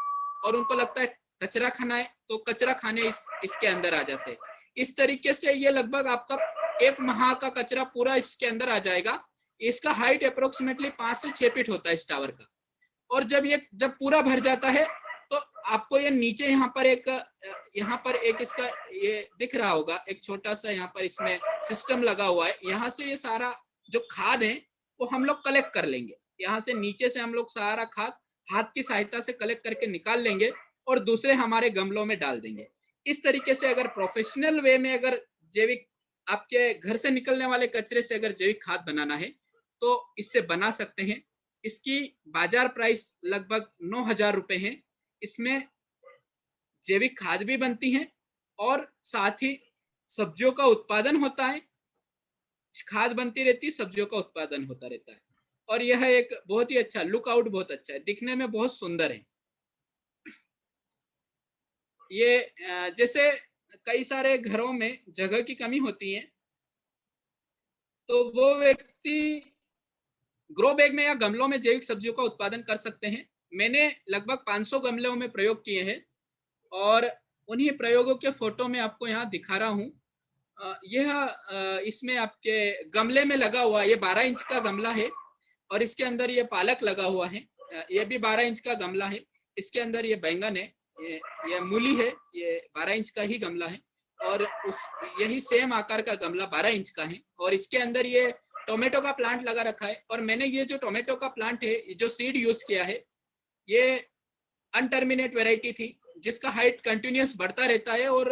और उनको लगता है कचरा खाना है तो कचरा खाने इसके अंदर आ जाते हैं। इस तरीके से ये लगभग आपका 1 माह का कचरा पूरा इसके अंदर आ जाएगा। इसका हाइट अप्रोक्सीमेटली 5 से 6 फीट होता है इस टावर का। और जब पूरा भर जाता है तो आपको ये नीचे यहाँ पर एक इसका ये दिख रहा होगा, एक छोटा सा यहाँ पर इसमें सिस्टम लगा हुआ है। यहाँ से ये सारा जो खाद है वो हम लोग कलेक्ट कर लेंगे। यहाँ से नीचे से हम लोग सारा खाद हाथ की सहायता से कलेक्ट करके निकाल लेंगे और दूसरे हमारे गमलों में डाल देंगे। इस तरीके से अगर प्रोफेशनल वे में अगर जैविक, आपके घर से निकलने वाले कचरे से अगर जैविक खाद बनाना है तो इससे बना सकते हैं। इसकी बाजार प्राइस लगभग 9,000 रुपए है। इसमें जैविक खाद भी बनती है और साथ ही सब्जियों का उत्पादन होता है। खाद बनती रहती है, सब्जियों का उत्पादन होता रहता है, और यह एक बहुत ही अच्छा लुकआउट, बहुत अच्छा है, दिखने में बहुत सुंदर है। ये जैसे कई सारे घरों में जगह की कमी होती है तो वो व्यक्ति ग्रो बैग में या गमलों में जैविक सब्जियों का उत्पादन कर सकते हैं। मैंने लगभग 500 गमलों में प्रयोग किए हैं और उन्हीं प्रयोगों के फोटो में आपको यहाँ दिखा रहा हूँ। यह इसमें आपके गमले में लगा हुआ, ये 12 इंच का गमला है और इसके अंदर ये पालक लगा हुआ है। ये भी 12 इंच का गमला है। इसके अंदर ये बैंगन है, ये मूली है, ये 12 इंच का ही गमला है। और यही सेम आकार का गमला 12 इंच का है और इसके अंदर ये टोमेटो का प्लांट लगा रखा है। और मैंने ये जो टोमेटो का प्लांट है, जो सीड यूज किया है, ये अनटर्मिनेट वैरायटी थी जिसका हाइट कंटिन्यूस बढ़ता रहता है और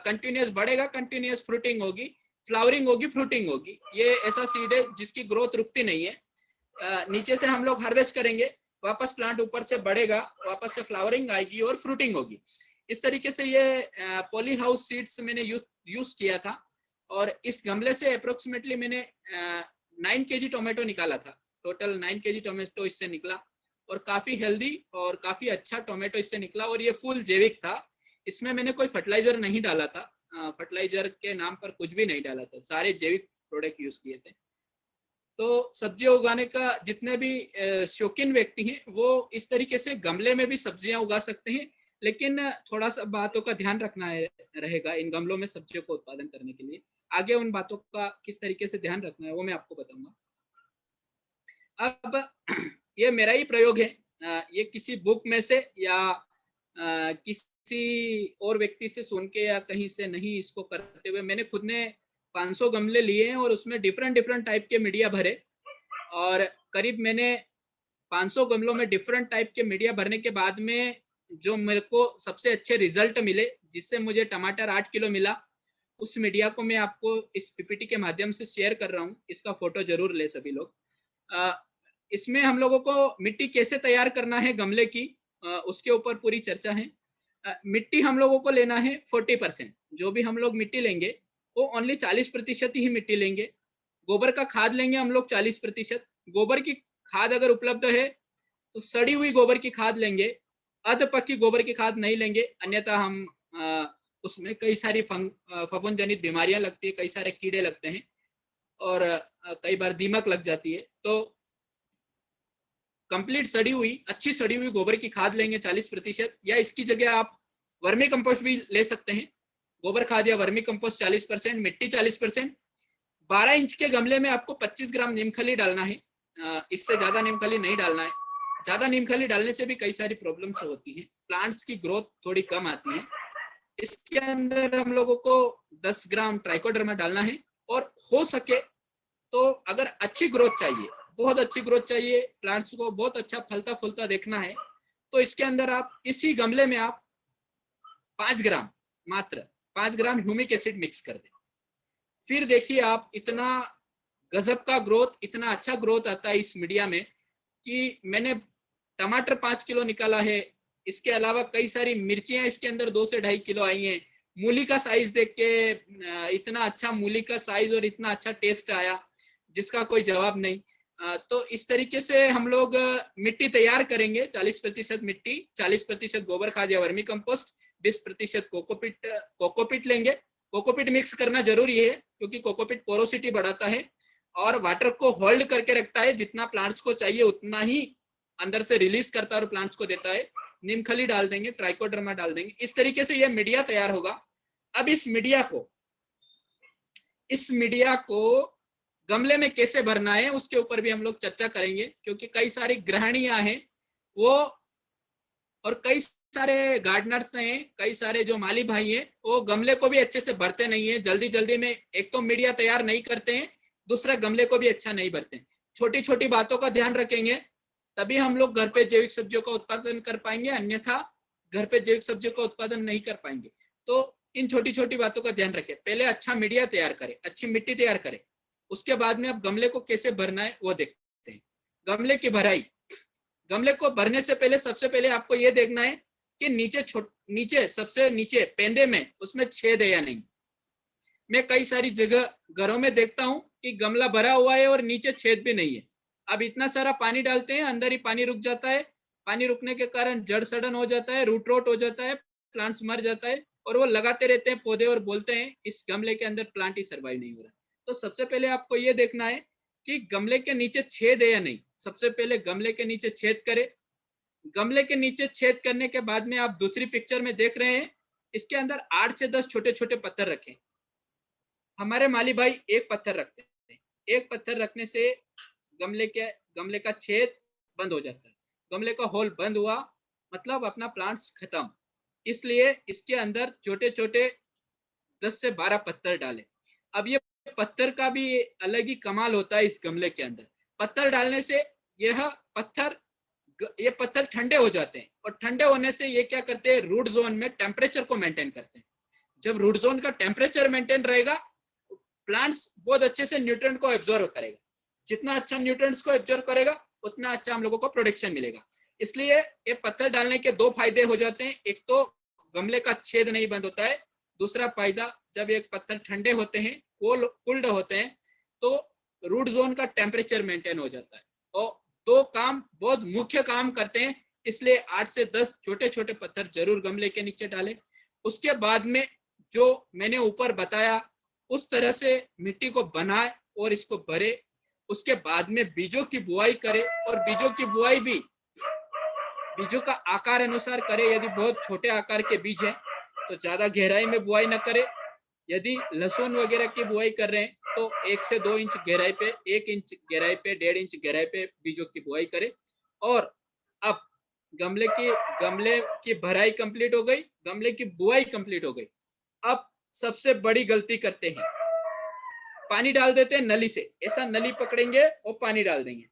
कंटिन्यूस बढ़ेगा, कंटिन्यूस फ्रूटिंग होगी, फ्लावरिंग होगी, फ्रूटिंग होगी। ये ऐसा सीड है जिसकी ग्रोथ रुकती नहीं है। नीचे से हम लोग हार्वेस्ट करेंगे, वापस प्लांट ऊपर से बढ़ेगा, वापस से फ्लावरिंग आएगी और फ्रूटिंग होगी। इस तरीके से ये पॉली हाउस सीड्स मैंने यूज किया था और इस गमले से अप्रोक्सीमेटली मैंने 9 kg टोमेटो निकाला था। टोटल 9 kg टोमेटो इससे निकला और काफी हेल्दी और काफी अच्छा टोमेटो इससे निकला और ये फुल जैविक था। इसमें मैंने कोई फर्टिलाइजर नहीं डाला था, फर्टिलाइजर के नाम पर कुछ भी नहीं डाला था, सारे जैविक प्रोडक्ट यूज किए थे। तो सब्जियां उगाने का जितने भी शौकीन व्यक्ति हैं वो इस तरीके से गमले में भी सब्जियां उगा सकते हैं। लेकिन थोड़ा सा बातों का ध्यान रखना रहेगा इन गमलों में सब्जियों को उत्पादन करने के लिए। आगे उन बातों का किस तरीके से ध्यान रखना है वो मैं आपको बताऊंगा। अब ये मेरा ही प्रयोग है, ये किसी बुक में से या किसी और व्यक्ति से सुन के या कहीं से नहीं इसको करते हुए, मैंने खुद ने 500 गमले लिए हैं और उसमें डिफरेंट डिफरेंट टाइप के मीडिया भरे, और करीब मैंने 500 गमलों में डिफरेंट टाइप के मीडिया भरने के बाद में जो मेरे को सबसे अच्छे रिजल्ट मिले, जिससे मुझे टमाटर 8 किलो मिला, उस मीडिया को मैं आपको इस पीपीटी के माध्यम से शेयर कर रहा हूँ। इसका फोटो जरूर ले सभी लोग। इसमें हम लोगों को मिट्टी कैसे तैयार करना है गमले की, उसके ऊपर पूरी चर्चा है। मिट्टी हम लोगों को लेना है 40%। जो भी हम लोग मिट्टी लेंगे वो ओनली 40% ही मिट्टी लेंगे। गोबर का खाद लेंगे हम लोग 40%। गोबर की खाद अगर उपलब्ध है तो सड़ी हुई गोबर की खाद लेंगे, अध पक्की गोबर की खाद नहीं लेंगे, अन्यथा हम उसमें कई सारी फफूंद जनित बीमारियां लगती है, कई सारे कीड़े लगते हैं और कई बार दीमक लग जाती है। तो कंप्लीट सड़ी हुई, अच्छी सड़ी हुई गोबर की खाद लेंगे 40%, या इसकी जगह आप वर्मी कंपोस्ट भी ले सकते हैं। गोबर खाद या वर्मी कंपोस्ट 40%, मिट्टी 40%। 12 इंच के गमले में आपको 25 ग्राम नीमखली डालना है, इससे ज्यादा नीमखली नहीं डालना है। ज्यादा नीमखली डालने से भी कई सारी प्रॉब्लम्स होती हैं, प्लांट्स की ग्रोथ थोड़ी कम आती है। इसके अंदर हम लोगों को 10 ग्राम ट्राइकोडर्मा डालना है, और हो सके तो अगर अच्छी ग्रोथ चाहिए, बहुत अच्छी ग्रोथ चाहिए, प्लांट्स को बहुत अच्छा फलता फूलता देखना है, तो इसके अंदर आप इसी गमले में आप 5 ग्राम, मात्र 5 ग्राम ह्यूमिक एसिड मिक्स कर दें। फिर देखिए आप इतना गजब का ग्रोथ, इतना अच्छा ग्रोथ आता है इस मीडिया में कि मैंने टमाटर 5 किलो निकाला है। इसके अलावा कई सारी मिर्चियां इसके अंदर 2 से 2.5 किलो आई हैं। मूली का साइज देख के इतना अच्छा मूली का साइज और इतना अच्छा टेस्ट आया जिसका कोई जवाब नहीं। तो इस तरीके से हम लोग मिट्टी तैयार करेंगे। 40% मिट्टी, 40% गोबर खाद या वर्मी कंपोस्ट, 20% कोकोपीट लेंगे। कोकोपीट मिक्स करना जरूरी है क्योंकि कोकोपीट पोरोसिटी बढ़ाता है और वाटर को होल्ड करके रखता है। जितना प्लांट्स को चाहिए उतना ही अंदर से रिलीज करता है और प्लांट्स को देता है। नीमखली डाल देंगे, ट्राइकोडर्मा डाल देंगे। इस तरीके से यह मीडिया तैयार होगा। अब इस मीडिया को गमले में कैसे भरना है उसके ऊपर भी हम लोग चर्चा करेंगे, क्योंकि कई सारी गृहिणियां हैं वो, और कई सारे गार्डनर्स हैं, कई सारे जो माली भाई हैं, वो गमले को भी अच्छे से भरते नहीं है। जल्दी जल्दी में एक तो मीडिया तैयार नहीं करते हैं, दूसरा गमले को भी अच्छा नहीं भरते हैं। छोटी छोटी बातों का ध्यान रखेंगे तभी हम लोग घर पे जैविक सब्जियों का उत्पादन कर पाएंगे, अन्यथा घर पे जैविक सब्जियों का उत्पादन नहीं कर पाएंगे। तो इन छोटी छोटी बातों का ध्यान रखें। पहले अच्छा मीडिया तैयार करें, अच्छी मिट्टी तैयार करें, उसके बाद में आप गमले को कैसे भरना है वो देखते हैं। गमले की भराई, गमले को भरने से पहले सबसे पहले आपको ये देखना है कि नीचे सबसे नीचे पेंदे में उसमें छेद है या नहीं। मैं कई सारी जगह घरों में देखता हूँ कि गमला भरा हुआ है और नीचे छेद भी नहीं है। अब इतना सारा पानी डालते हैं, अंदर ही पानी रुक जाता है। पानी रुकने के कारण जड़ सड़न हो जाता है, रूट रोट हो जाता है, प्लांट्स मर जाता है, और वो लगाते रहते हैं पौधे और बोलते हैं इस गमले के अंदर प्लांट ही सर्वाइव नहीं हो रहा। तो सबसे पहले आपको ये देखना है कि गमले के नीचे छेद है या नहीं। सबसे पहले गमले के नीचे छेद करें। गमले के नीचे छेद करने के बाद में आप दूसरी पिक्चर में देख रहे हैं, इसके अंदर 8 से 10 छोटे छोटे पत्थर रखें। हमारे माली भाई एक पत्थर रखते हैं। एक पत्थर रखने से गमले का छेद बंद हो जाता है। गमले का होल बंद हुआ मतलब अपना प्लांट्स खत्म। इसलिए इसके अंदर छोटे छोटे 10 से 12 पत्थर डालें। अब ये पत्थर का भी अलग ही कमाल होता है इस गमले के अंदर। पत्थर डालने से ये पत्थर ठंडे हो जाते हैं, और ठंडे होने से ये क्या करते हैं, रूट जोन में टेम्परेचर को मेंटेन करते हैं। जब रूट जोन का टेम्परेचर मेंटेन रहेगा, प्लांट्स बहुत अच्छे से न्यूट्रिएंट को एब्जॉर्व करेगा। जितना अच्छा न्यूट्रिएंट्स को एब्जॉर्व करेगा उतना अच्छा हम लोगों को प्रोडक्शन मिलेगा। इसलिए ये पत्थर डालने के 2 फायदे हो जाते हैं। एक तो गमले का छेद नहीं बंद होता है, दूसरा फायदा जब एक पत्थर ठंडे होते हैं, कूल्ड होते हैं, तो रूट जोन का टेम्परेचर मेंटेन हो जाता है। और 2 काम बहुत मुख्य काम करते हैं, इसलिए 8 से 10 छोटे छोटे पत्थर जरूर गमले के नीचे डालें। उसके बाद में जो मैंने ऊपर बताया उस तरह से मिट्टी को बनाए और इसको भरे। उसके बाद में बीजों की बुआई करें, और बीजों की बुआई भी बीजों का आकार अनुसार करे। यदि बहुत छोटे आकार के बीज हैं तो ज्यादा गहराई में बुआई न करे। यदि लहसुन वगैरह की बुआई कर रहे हैं तो 1 से 2 इंच गहराई पे, 1 इंच गहराई पे, 1.5 इंच गहराई पे बीजों की बुआई करे। और अब गमले की भराई कंप्लीट हो गई, गमले की बुआई कंप्लीट हो गई। अब सबसे बड़ी गलती करते हैं, पानी डाल देते हैं नली से। ऐसा नली पकड़ेंगे और पानी डाल देंगे,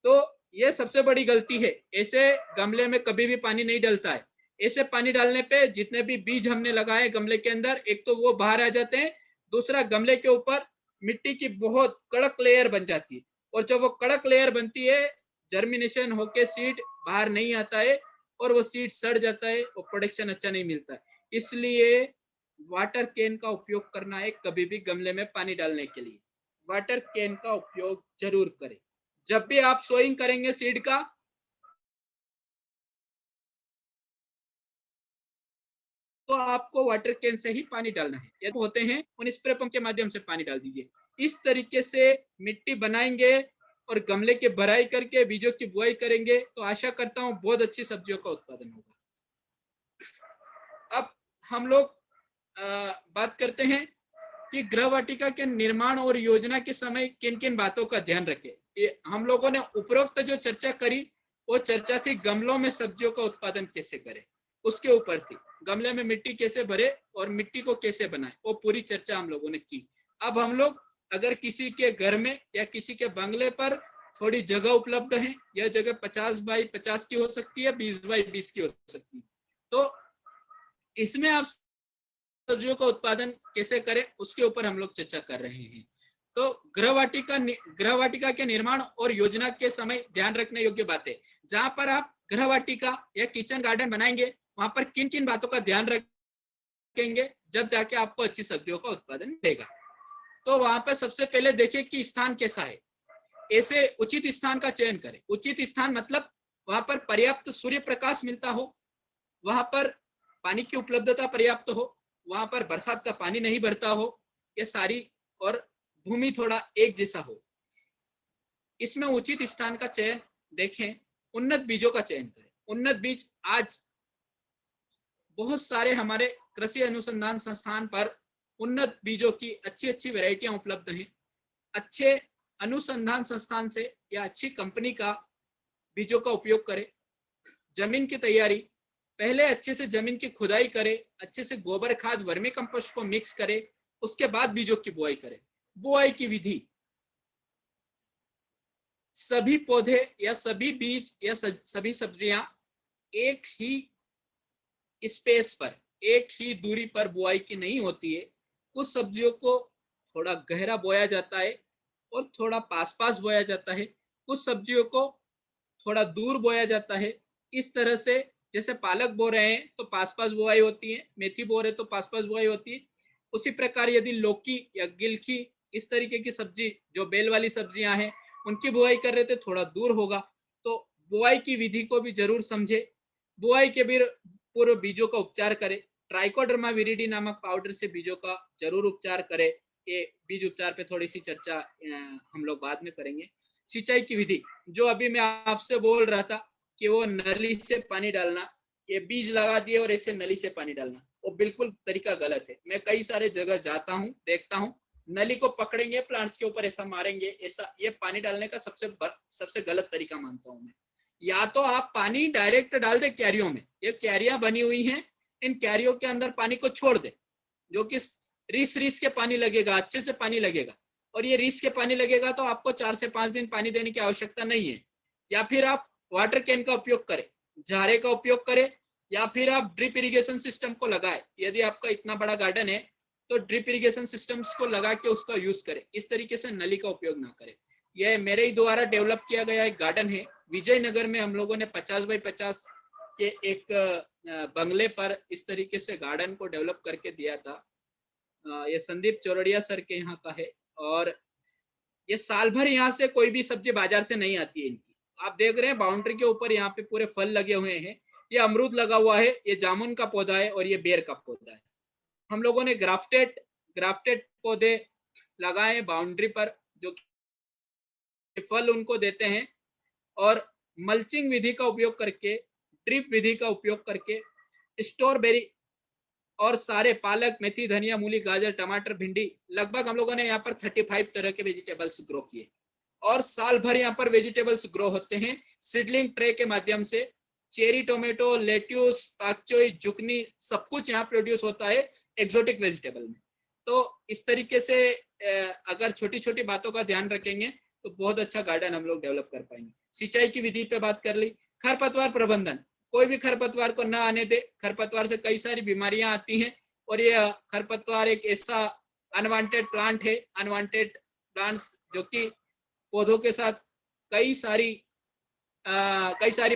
तो ये सबसे बड़ी गलती है। ऐसे गमले में कभी भी पानी नहीं डलता है। ऐसे पानी डालने पे जितने भी बीज हमने लगाए गमले के अंदर, एक तो वो बाहर आ जाते हैं, दूसरा गमले के ऊपर मिट्टी की बहुत कड़क लेयर बन जाती है। और जब वो कड़क लेयर बनती है, जर्मिनेशन होके सीड बाहर नहीं आता है और वो सीड सड़ जाता है और प्रोडक्शन अच्छा नहीं मिलता है। इसलिए वाटर कैन का उपयोग करना है कभी भी गमले में पानी डालने के लिए। वाटर कैन का उपयोग जरूर करें। जब भी आप सोइंग करेंगे सीड का, तो आपको वाटर कैन से ही पानी डालना है। यदि होते हैं उन स्प्रे पंप के माध्यम से पानी डाल दीजिए। इस तरीके से मिट्टी बनाएंगे और गमले की भराई करके बीजों की बुआई करेंगे तो आशा करता हूँ बहुत अच्छी सब्जियों का उत्पादन होगा। अब हम लोग बात करते हैं कि गृह वाटिका के निर्माण और योजना के समय किन किन बातों का ध्यान रखें। ये हम लोगों ने उपरोक्त जो चर्चा करी वो चर्चा थी गमलों में सब्जियों का उत्पादन कैसे करें, उसके ऊपर थी। गमले में मिट्टी कैसे भरे और मिट्टी को कैसे बनाए, वो पूरी चर्चा हम लोगों ने की। अब हम लोग अगर किसी के घर में या किसी के बंगले पर थोड़ी जगह उपलब्ध है, यह जगह 50 बाई 50 की हो सकती है, 20 बाई 20 की हो सकती है, तो इसमें आप सब्जियों का उत्पादन कैसे करें उसके ऊपर हम लोग चर्चा कर रहे हैं। तो गृह वाटिका के निर्माण और योजना के समय ध्यान रखने योग्य बातें। जहां पर आप गृह वाटिका या किचन गार्डन बनाएंगे वहां पर किन किन बातों का ध्यान रखेंगे, जब जाके आपको अच्छी सब्जियों का उत्पादन मिलेगा। तो वहां पर सबसे पहले देखिए कि स्थान कैसा है। ऐसे उचित स्थान का चयन करें। उचित स्थान मतलब वहां पर पर्याप्त सूर्य प्रकाश मिलता हो, वहां पर पानी की उपलब्धता पर्याप्त हो, वहां पर बरसात का पानी नहीं भरता हो, ये सारी, और भूमि थोड़ा एक जैसा हो। इसमें उचित स्थान का चयन देखें। उन्नत बीजों का चयन करें। उन्नत बीज आज बहुत सारे हमारे कृषि अनुसंधान संस्थान पर उन्नत बीजों की अच्छी अच्छी वैरायटियां उपलब्ध हैं। अच्छे अनुसंधान संस्थान से या अच्छी कंपनी का बीजों का उपयोग करें। जमीन की तैयारी, पहले अच्छे से जमीन की खुदाई करें, अच्छे से गोबर खाद वर्मी कंपोस्ट को मिक्स करें, उसके बाद बीजों की बुआई करें। बुआई की विधि, सभी पौधे या सभी बीज या सभी सब्जियां एक ही स्पेस पर, एक ही दूरी पर बुआई की नहीं होती है। कुछ सब्जियों को थोड़ा गहरा बोया जाता है और थोड़ा पास पास बोया जाता है, कुछ सब्जियों को थोड़ा दूर बोया जाता है। इस तरह से जैसे पालक बो रहे हैं तो पास पास बुआई होती है, मेथी बो रहे तो पास पास बुआई होती है। उसी प्रकार यदि लौकी या गिलकी, इस तरीके की सब्जी जो बेल वाली सब्जियां हैं, उनकी बुआई कर रहे थे थोड़ा दूर होगा। तो बुआई की विधि को भी जरूर समझे। बुआई के भी पूर्व बीजों का उपचार करें। ट्राइकोडर्मा विरिडी नामक पाउडर से बीजों का जरूर उपचार करें। ये बीज उपचार पे थोड़ी सी चर्चा हम लोग बाद में करेंगे। सिंचाई की विधि, जो अभी मैं आपसे बोल रहा था कि वो नली से पानी डालना, ये बीज लगा दिए और ऐसे नली से पानी डालना, वो बिल्कुल तरीका गलत है। मैं कई सारे जगह जाता हूँ, देखता हूँ, नली को पकड़ेंगे, प्लांट्स के ऊपर ऐसा मारेंगे, ऐसा, ये पानी डालने का सबसे गलत तरीका मानता हूँ मैं। या तो आप पानी डायरेक्ट डाल दे क्यारियों में, ये क्यारियां बनी हुई हैं, इन क्यारियों के अंदर पानी को छोड़ दे, जो कि रीस के पानी लगेगा, अच्छे से पानी लगेगा। और ये रीस के पानी लगेगा तो आपको 4 से 5 दिन पानी देने की आवश्यकता नहीं है। या फिर आप वाटर कैन का उपयोग करें, झारे का उपयोग करें, या फिर आप ड्रिप इरिगेशन सिस्टम को लगाए। यदि आपका इतना बड़ा गार्डन है तो ड्रिप इरिगेशन सिस्टम्स को लगा के उसका यूज करें। इस तरीके से नली का उपयोग ना करें। यह मेरे ही द्वारा डेवलप किया गया एक गार्डन है विजयनगर में। हम लोगों ने 50 बाई 50 के एक बंगले पर इस तरीके से गार्डन को डेवलप करके दिया था। ये संदीप चौरड़िया सर के यहाँ का है। और ये साल भर यहाँ से कोई भी सब्जी बाजार से नहीं आती है इनकी। आप देख रहे हैं बाउंड्री के ऊपर यहाँ पे पूरे फल लगे हुए हैं। ये अमरूद लगा हुआ है, ये जामुन का पौधा है और ये बेर का पौधा है। हम लोगों ने ग्राफ्टेड पौधे लगाए बाउंड्री पर, जो फल उनको देते हैं। और मल्चिंग विधि का उपयोग करके ड्रिप विधि का उपयोग करके स्ट्रॉबेरी और सारे पालक, मेथी, धनिया, मूली, गाजर, टमाटर, भिंडी, लगभग हम लोगों ने यहाँ पर 35 तरह के वेजिटेबल्स ग्रो किए और साल भर यहाँ पर वेजिटेबल्स ग्रो होते हैं सीडलिंग ट्रे के माध्यम से। चेरी टोमेटो, लेट्यूस, पाकचोई, जुकनी, सब कुछ यहाँ प्रोड्यूस होता है एक्सोटिक वेजिटेबल में। तो इस तरीके से अगर छोटी छोटी बातों का ध्यान रखेंगे तो बहुत अच्छा गार्डन हम लोग डेवलप कर पाएंगे। सिंचाई की विधि पे बात कर ली। खरपतवार प्रबंधन, कोई भी खरपतवार को ना आने दे। खरपतवार से कई सारी बीमारियां आती हैं और ये खरपतवार एक ऐसा अनवांटेड प्लांट है, अनवांटेड प्लांट्स जो कि पौधों के साथ कई सारी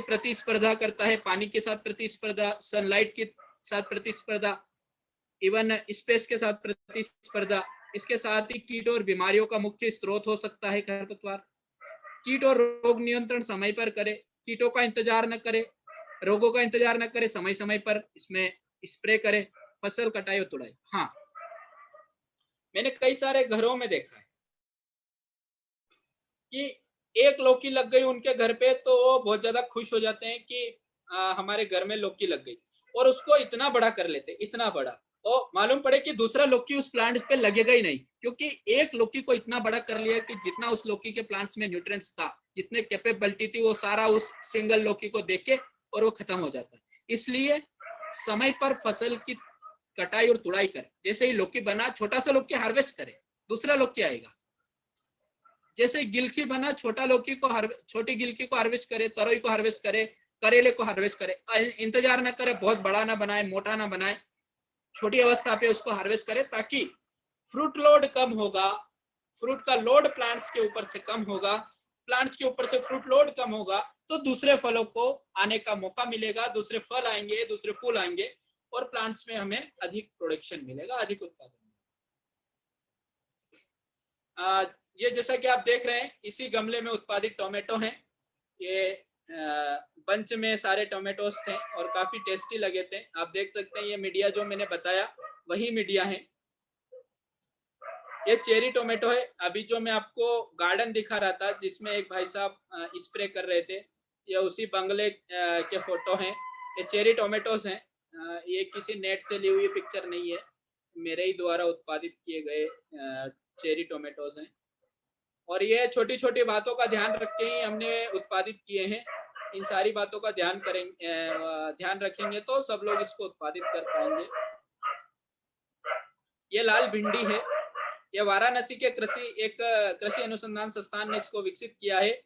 प्रतिस्पर्धा करता है, पानी के साथ प्रतिस्पर्धा, सनलाइट के साथ प्रतिस्पर्धा, इवन स्पेस के साथ प्रतिस्पर्धा। इसके साथ ही कीट और बीमारियों का मुख्य स्रोत हो सकता है खरपतवार। कीट और रोग नियंत्रण समय पर करे, कीटों का इंतजार न करे, रोगों का इंतजार न करे, समय समय पर इसमें स्प्रे करे। फसल कटाई और तुड़ाई, हाँ मैंने कई सारे घरों में देखा है कि एक लौकी लग गई उनके घर पे तो वो बहुत ज्यादा खुश हो जाते हैं कि हमारे घर में लौकी लग गई, और उसको इतना बड़ा कर लेते, इतना बड़ा, और मालूम पड़े कि दूसरा लौकी उस प्लांट पे लगेगा ही नहीं, क्योंकि एक लौकी को इतना बड़ा कर लिया कि जितना उस लौकी के प्लांट्स में न्यूट्रिएंट्स था, जितने कैपेबिलिटी थी, वो सारा उस सिंगल लौकी को देख के और वो खत्म हो जाता है। इसलिए समय पर फसल की कटाई और तुड़ाई करे। जैसे ही लौकी बना, छोटा सा लौकी हार्वेस्ट करे, दूसरा लौकी आएगा। जैसे गिलकी बना, छोटा लौकी को छोटी गिलकी को हार्वेस्ट करे, तरोई को हार्वेस्ट करे, करेले को हार्वेस्ट करे। इंतजार ना करे, बहुत बड़ा ना बनाए, मोटा ना बनाए, छोटी अवस्था पे उसको हार्वेस्ट करे, ताकि फ्रूट लोड कम होगा, फ्रूट का लोड प्लांट्स के ऊपर से कम होगा, प्लांट्स के ऊपर से फ्रूट लोड कम होगा तो दूसरे फलों को आने का मौका मिलेगा, दूसरे फल आएंगे, दूसरे फूल आएंगे और प्लांट्स में हमें अधिक प्रोडक्शन मिलेगा, अधिक उत्पादन। ये जैसा कि आप देख रहे हैं, इसी गमले में उत्पादित टोमेटो हैं। ये बंच में सारे टोमेटोज थे और काफी टेस्टी लगे थे। आप देख सकते हैं ये मीडिया जो मैंने बताया वही मीडिया है। ये चेरी टोमेटो है। अभी जो मैं आपको गार्डन दिखा रहा था जिसमें एक भाई साहब स्प्रे कर रहे थे, ये उसी बंगले के फोटो हैं। ये चेरी टोमेटोज हैं। ये किसी नेट से ली हुई पिक्चर नहीं है, मेरे ही द्वारा उत्पादित किए गए चेरी टोमेटोज हैं। और ये छोटी छोटी बातों का ध्यान रख के ही हमने उत्पादित किए हैं। इन सारी बातों का ध्यान रखेंगे तो सब लोग इसको उत्पादित कर पाएंगे। ये लाल भिंडी है। ये वाराणसी के कृषि अनुसंधान संस्थान ने इसको विकसित किया है।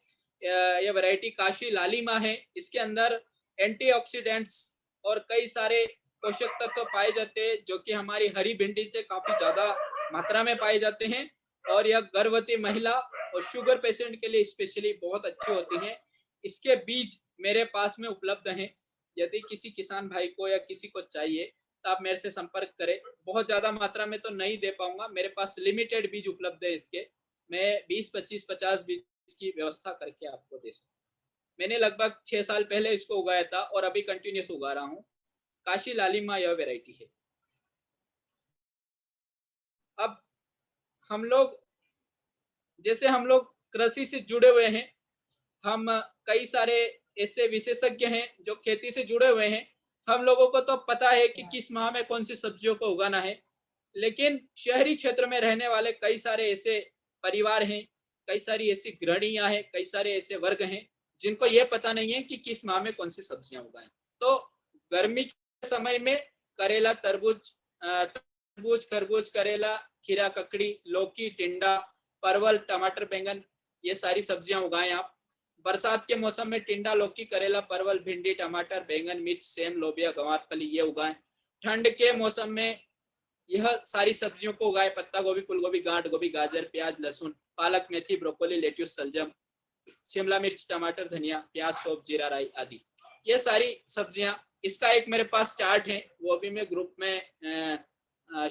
ये वैरायटी काशी लालिमा है। इसके अंदर एंटीऑक्सीडेंट्स और कई सारे पोषक तत्व पाए जाते हैं जो कि हमारी हरी भिंडी से काफी ज्यादा मात्रा में पाए जाते हैं। और यह गर्भवती महिला और शुगर पेशेंट के लिए स्पेशली बहुत अच्छी होती हैं। इसके बीज मेरे पास में उपलब्ध हैं। यदि किसी किसान भाई को या किसी को चाहिए तो आप मेरे से संपर्क करें। बहुत ज्यादा मात्रा में तो नहीं दे पाऊंगा, मेरे पास लिमिटेड बीज उपलब्ध है इसके। मैं 20, 25, 50 बीज की व्यवस्था करके आपको दे सकता हूँ। मैंने लगभग 6 साल पहले इसको उगाया था और अभी कंटिन्यूस उगा रहा हूँ। काशी लालिमा यह वैरायटी है। अब हम लोग कृषि से जुड़े हुए हैं, हम कई सारे ऐसे विशेषज्ञ हैं जो खेती से जुड़े हुए हैं। हम लोगों को तो पता है कि किस माह में कौन सी सब्जियों को उगाना है, लेकिन शहरी क्षेत्र में रहने वाले कई सारे ऐसे परिवार हैं, कई सारी ऐसी गृहिणियां हैं, कई सारे ऐसे वर्ग हैं जिनको ये पता नहीं है कि किस माह में कौन सी सब्जियां उगाएं। तो गर्मी के समय में करेला, तरबूज, खरबूज, करेला, खीरा, ककड़ी, लौकी, टिंडा, परवल, टमाटर, बैंगन, ये सारी सब्जियां उगाएं आप। बरसात के मौसम में टिंडा, लौकी, करेला, परवल, भिंडी, टमाटर, बैंगन, मिर्च, सेम, लोबिया, गंवार फली ये उगाएं। ठंड के मौसम में यह सारी सब्जियों को उगाएं। पत्ता गोभी, फूल गोभी, गांठ गोभी, गाजर, प्याज, लहसुन, पालक, मेथी, ब्रोकोली, लेट्यूस, सलजम, शिमला मिर्च, टमाटर, धनिया, प्याज, सौंफ, जीरा, राई आदि ये सारी सब्जियां। इसका एक मेरे पास चार्ट है, वो भी मैं ग्रुप में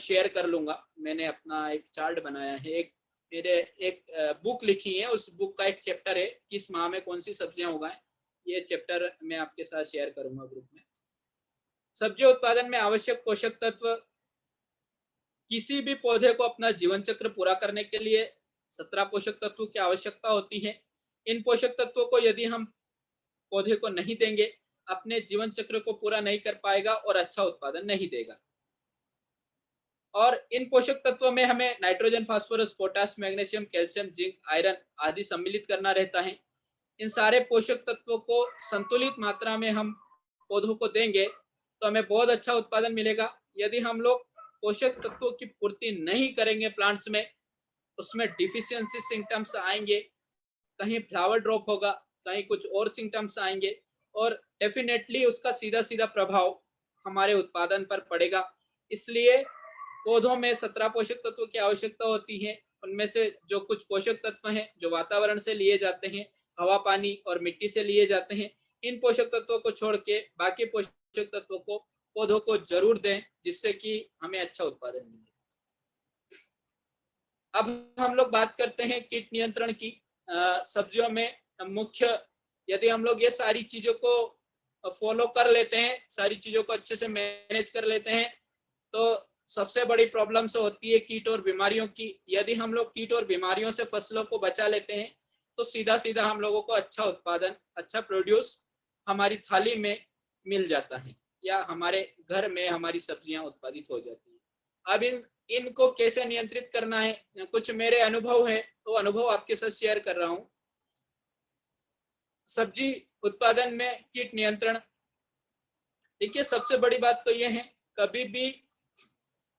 शेयर कर लूंगा। मैंने अपना एक चार्ट बनाया है, एक बुक लिखी है, उस बुक का एक चैप्टर है किस माह में कौन सी सब्जियां उगाएं। ये चैप्टर मैं आपके साथ शेयर करूंगा ग्रुप में। सब्जी उत्पादन में आवश्यक पोषक तत्व, किसी भी पौधे को अपना जीवन चक्र पूरा करने के लिए 17 पोषक तत्वों की आवश्यकता होती है। इन पोषक तत्वों को यदि हम पौधे को नहीं देंगे अपने जीवन चक्र को पूरा नहीं कर पाएगा और अच्छा उत्पादन नहीं देगा। और इन पोषक तत्वों में हमें nitrogen, phosphorus, potash, magnesium, calcium, zinc, iron आदि सम्मिलित करना रहता है। इन सारे पोषक तत्वों को संतुलित मात्रा में हम पौधों को देंगे तो हमें बहुत अच्छा उत्पादन मिलेगा। यदि हम लोग पोषक तत्वों की पूर्ति नहीं करेंगे प्लांट्स में, उसमें डिफिशियंसी सिम्टम्स आएंगे, कहीं फ्लावर ड्रॉप होगा, कहीं कुछ और सिम्टम्स आएंगे और डेफिनेटली उसका सीधा सीधा प्रभाव हमारे उत्पादन पर पड़ेगा। इसलिए पौधों में 17 पोषक तत्वों की आवश्यकता होती है। उनमें से जो कुछ पोषक तत्व हैं जो वातावरण से लिए जाते हैं, हवा, पानी और मिट्टी से लिए जाते हैं, इन पोषक तत्वों को छोड़ के बाकी पोषक तत्वों को पौधों को जरूर दें, जिससे कि हमें अच्छा उत्पादन मिले। अब हम लोग बात करते हैं कीट नियंत्रण की। सब्जियों में मुख्य, यदि हम लोग ये सारी चीजों को फॉलो कर लेते हैं, सारी चीजों को अच्छे से मैनेज कर लेते हैं, तो सबसे बड़ी प्रॉब्लम से होती है कीट और बीमारियों की। यदि हम लोग कीट और बीमारियों से फसलों को बचा लेते हैं तो सीधा सीधा हम लोगों को अच्छा उत्पादन, अच्छा प्रोड्यूस हमारी थाली में मिल जाता है या हमारे घर में हमारी सब्जियां उत्पादित हो जाती हैं। अब इनको कैसे नियंत्रित करना है, कुछ मेरे अनुभव है तो अनुभव आपके साथ शेयर कर रहा हूँ। सब्जी उत्पादन में कीट नियंत्रण, देखिए सबसे बड़ी बात तो यह है, कभी भी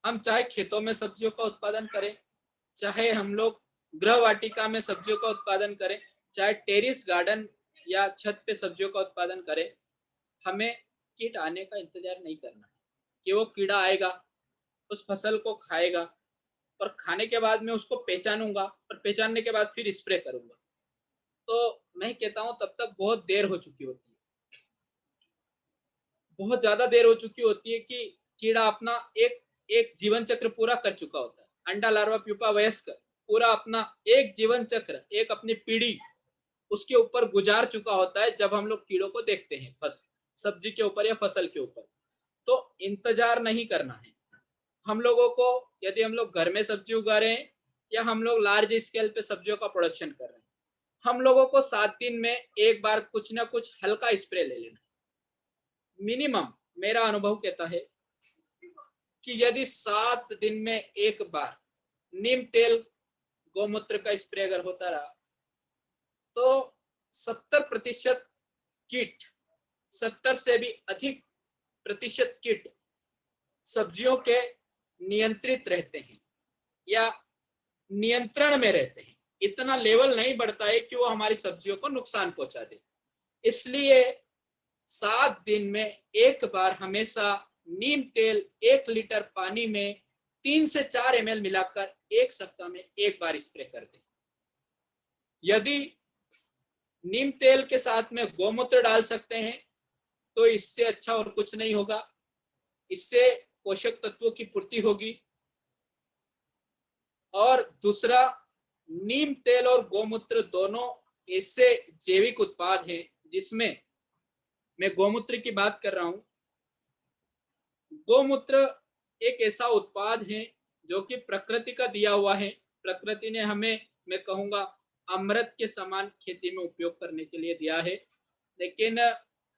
हम चाहे खेतों में सब्जियों का उत्पादन करें, चाहे हम लोग गृह वाटिका में सब्जियों का उत्पादन करें, चाहे टेरिस गार्डन या छत पे सब्जियों का उत्पादन करें, हमें कीट आने का इंतजार नहीं करना है कि वो कीड़ा आएगा, उस फसल को खाएगा और खाने के बाद में उसको पहचानूंगा और पहचानने के बाद फिर स्प्रे करूंगा। तो मैं कहता हूं तब तक बहुत देर हो चुकी होती है, बहुत ज्यादा देर हो चुकी होती है कि कीड़ा अपना एक जीवन चक्र पूरा कर चुका होता है। अंडा, लार्वा, प्यूपा, वयस्क पूरा अपना एक जीवन चक्र, एक अपनी पीढ़ी उसके ऊपर गुजार चुका होता है जब हम लोग कीड़ों को देखते हैं सब्जी के ऊपर या फसल के ऊपर। तो इंतजार नहीं करना है हम लोगों को। यदि हम लोग घर में सब्जी उगा रहे हैं या हम लोग लार्ज स्केल पे सब्जियों का प्रोडक्शन कर रहे हैं, हम लोगों को 7 दिन में एक बार कुछ ना कुछ हल्का स्प्रे ले लेना है मिनिमम। मेरा अनुभव कहता है कि यदि 7 दिन में एक बार नीम तेल, गौमूत्र का स्प्रे अगर होता रहा तो 70% कीट, 70 से भी अधिक प्रतिशत कीट सब्जियों के नियंत्रित रहते हैं या नियंत्रण में रहते हैं। इतना लेवल नहीं बढ़ता है कि वो हमारी सब्जियों को नुकसान पहुंचा दे। इसलिए 7 दिन में एक बार हमेशा नीम तेल 1 लीटर पानी में 3 से 4 ml मिलाकर 1 सप्ताह में एक बार स्प्रे कर दें। यदि नीम तेल के साथ में गौमूत्र डाल सकते हैं तो इससे अच्छा और कुछ नहीं होगा। इससे पोषक तत्वों की पूर्ति होगी। और दूसरा, नीम तेल और गौमूत्र दोनों ऐसे जैविक उत्पाद हैं जिसमें मैं गौमूत्र की बात कर रहा हूं। गौमूत्र एक ऐसा उत्पाद है जो कि प्रकृति का दिया हुआ है। प्रकृति ने हमें, मैं कहूँगा, अमृत के समान खेती में उपयोग करने के लिए दिया है, लेकिन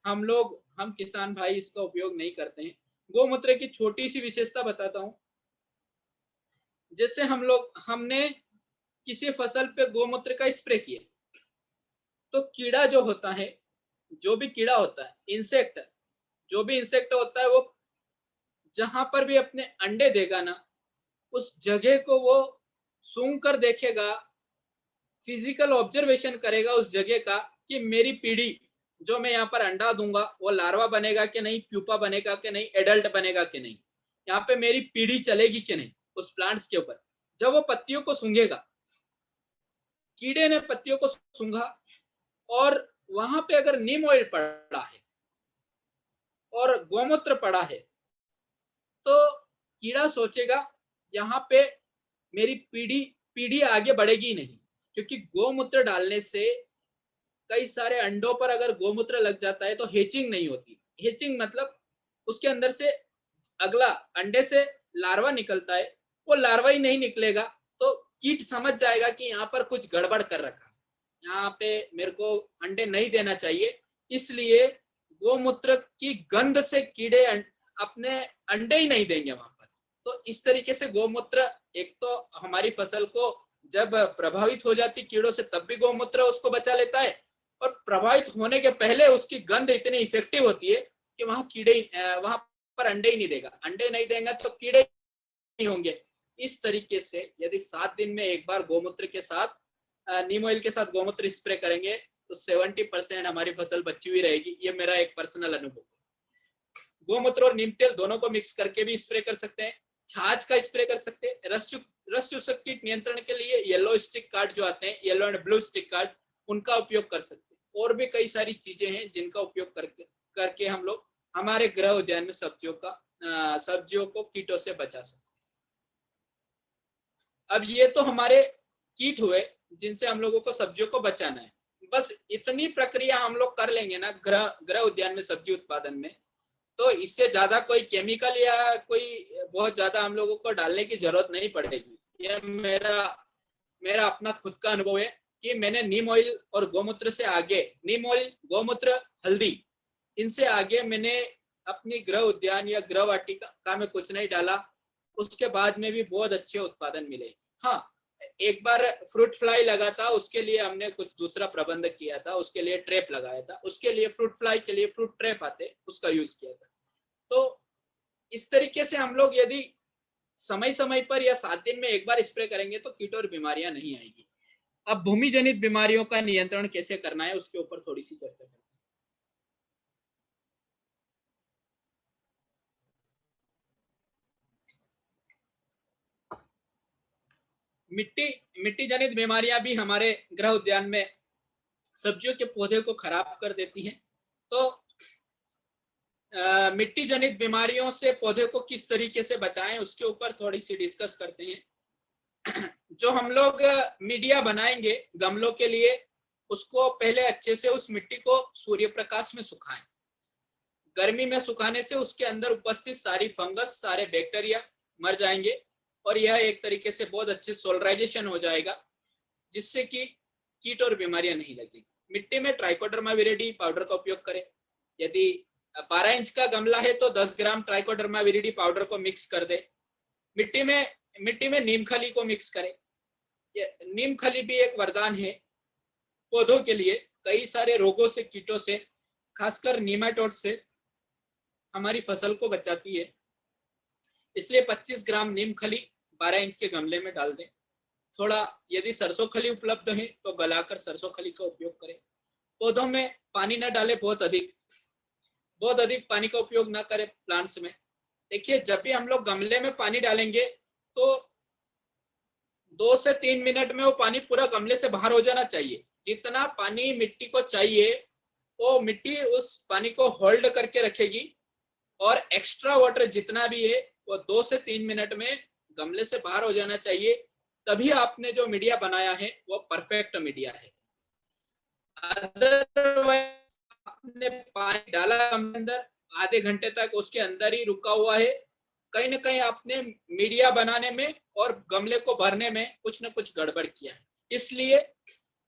हम किसान भाई इसका उपयोग नहीं करते हैं। गौमूत्र की छोटी सी विशेषता बताता हूँ। जैसे हमने किसी फसल पे गौमूत्र का स्प्रे किया तो कीड़ा जो होता है, जो भी कीड़ा होता है, इंसेक्ट, जो भी इंसेक्ट होता है, वो जहां पर भी अपने अंडे देगा ना, उस जगह को वो सूंघ कर देखेगा, फिजिकल ऑब्जर्वेशन करेगा उस जगह का कि मेरी पीढ़ी जो मैं यहाँ पर अंडा दूंगा वो लार्वा बनेगा कि नहीं, प्यूपा बनेगा कि नहीं, एडल्ट बनेगा कि नहीं, यहाँ पे मेरी पीढ़ी चलेगी कि नहीं उस प्लांट्स के ऊपर। जब वो पत्तियों को सूंघेगा, कीड़े ने पत्तियों को सूंघा और वहां पे अगर नीम ऑयल पड़ा है और गौमूत्र पड़ा है तो कीड़ा सोचेगा यहाँ पे मेरी पीढ़ी आगे बढ़ेगी नहीं, क्योंकि गौमूत्र डालने से कई सारे अंडों पर अगर गौमूत्र लग जाता है तो हेचिंग नहीं होती। हेचिंग मतलब उसके अंदर से अगला अंडे से लार्वा निकलता है, वो लार्वा ही नहीं निकलेगा तो कीट समझ जाएगा कि यहाँ पर कुछ गड़बड़ कर रखा, यहाँ पे मेरे को अंडे नहीं देना चाहिए। इसलिए गोमूत्र की गंध से कीड़े अपने अंडे ही नहीं देंगे वहां पर। तो इस तरीके से गोमूत्र एक तो हमारी फसल को जब प्रभावित हो जाती कीड़ों से तब भी गोमूत्र उसको बचा लेता है, और प्रभावित होने के पहले उसकी गंध इतनी इफेक्टिव होती है कि वहां कीड़े वहां पर अंडे ही नहीं देगा। अंडे नहीं देगा तो कीड़े नहीं होंगे। इस तरीके से यदि 7 दिन में एक बार गोमूत्र के साथ नीम ऑयल के साथ गोमूत्र स्प्रे करेंगे तो 70% हमारी फसल बची हुई रहेगी। ये मेरा एक पर्सनल अनुभव। गोमूत्र और नीम तेल दोनों को मिक्स करके भी स्प्रे कर सकते हैं, छाछ का स्प्रे कर सकते हैं। रस चूसक कीट नियंत्रण के लिए येलो स्टिक कार्ड जो आते हैं, yellow and blue stick card, उनका उपयोग कर सकते हैं। और भी कई सारी चीजें हैं जिनका उपयोग करके हम लोग हमारे गृह उद्यान में सब्जियों को कीटों से बचा सकते हैं। अब ये तो हमारे कीट हुए जिनसे हम लोगों को सब्जियों को बचाना है। बस इतनी प्रक्रिया हम लोग कर लेंगे ना गृह उद्यान में सब्जी उत्पादन में, तो इससे ज्यादा कोई केमिकल या कोई बहुत ज्यादा हम लोगों को डालने की जरूरत नहीं पड़ेगी। यह मेरा अपना खुद का अनुभव है कि मैंने नीम ऑयल और गोमूत्र से आगे, नीम ऑयल, गोमूत्र, हल्दी, इनसे आगे मैंने अपनी गृह उद्यान या गृह वाटिका में कुछ नहीं डाला। उसके बाद में भी बहुत अच्छे उत्पादन मिले। हाँ, एक बार फ्रूट फ्लाई लगा था, उसके लिए हमने कुछ दूसरा प्रबंध किया था, उसके लिए ट्रैप लगाया था, उसके लिए फ्रूट फ्लाई के लिए फ्रूट ट्रैप आते, उसका यूज किया था। तो इस तरीके से हम लोग यदि समय समय पर या 7 दिन में एक बार स्प्रे करेंगे तो कीट और बीमारियां नहीं आएगी। अब भूमि जनित बीमारियों का नियंत्रण कैसे करना है उसके ऊपर थोड़ी सी चर्चा करते हैं। मिट्टी जनित बीमारियां भी हमारे गृह उद्यान में सब्जियों के पौधे को खराब कर देती हैं। तो मिट्टी जनित बीमारियों से पौधे को किस तरीके से बचाएं उसके ऊपर थोड़ी सी डिस्कस करते हैं। जो हम लोग मीडिया बनाएंगे गमलों के लिए, उसको पहले अच्छे से उस मिट्टी को सूर्य प्रकाश में सुखाएं। गर्मी में सुखाने से उसके अंदर उपस्थित सारी फंगस, सारे बैक्टीरिया मर जाएंगे और यह एक तरीके से बहुत अच्छे सोलराइजेशन हो जाएगा, जिससे कि कीट और बीमारियां नहीं लगेगी। मिट्टी में ट्राइकोडर्मा विरिडी पाउडर का उपयोग करें। यदि 12 इंच का गमला है तो 10 ग्राम ट्राइकोडर्मा विरिडी पाउडर को मिक्स कर दे। मिट्टी में नीम खली को मिक्स करें। नीम खली भी एक वरदान है पौधों के लिए। कई सारे रोगों से, कीटों से, खासकर नीमाटोड से हमारी फसल को बचाती है। इसलिए 25 ग्राम नीम खली 12 इंच के गमले में डाल दें। थोड़ा यदि सरसों खली उपलब्ध है तो गलाकर सरसों खली का उपयोग करें। पौधों में पानी न डालें, बहुत अधिक पानी का उपयोग न करें प्लांट्स में। देखिए, जब भी हम लोग गमले में पानी डालेंगे तो 2 से 3 मिनट में वो पानी पूरा गमले से बाहर हो जाना चाहिए। जितना पानी मिट्टी को चाहिए वो मिट्टी उस पानी को होल्ड करके रखेगी, और एक्स्ट्रा वाटर जितना भी है वो 2 से 3 मिनट में गमले से बाहर हो जाना चाहिए। तभी आपने जो मीडिया बनाया है वो परफेक्ट मीडिया है। अदरवाइज आपने पानी डाला गमले अंदर, आधे घंटे तक उसके अंदर ही रुका हुआ है, कहीं ना कहीं आपने मीडिया बनाने में और गमले को भरने में कुछ न कुछ गड़बड़ किया है। इसलिए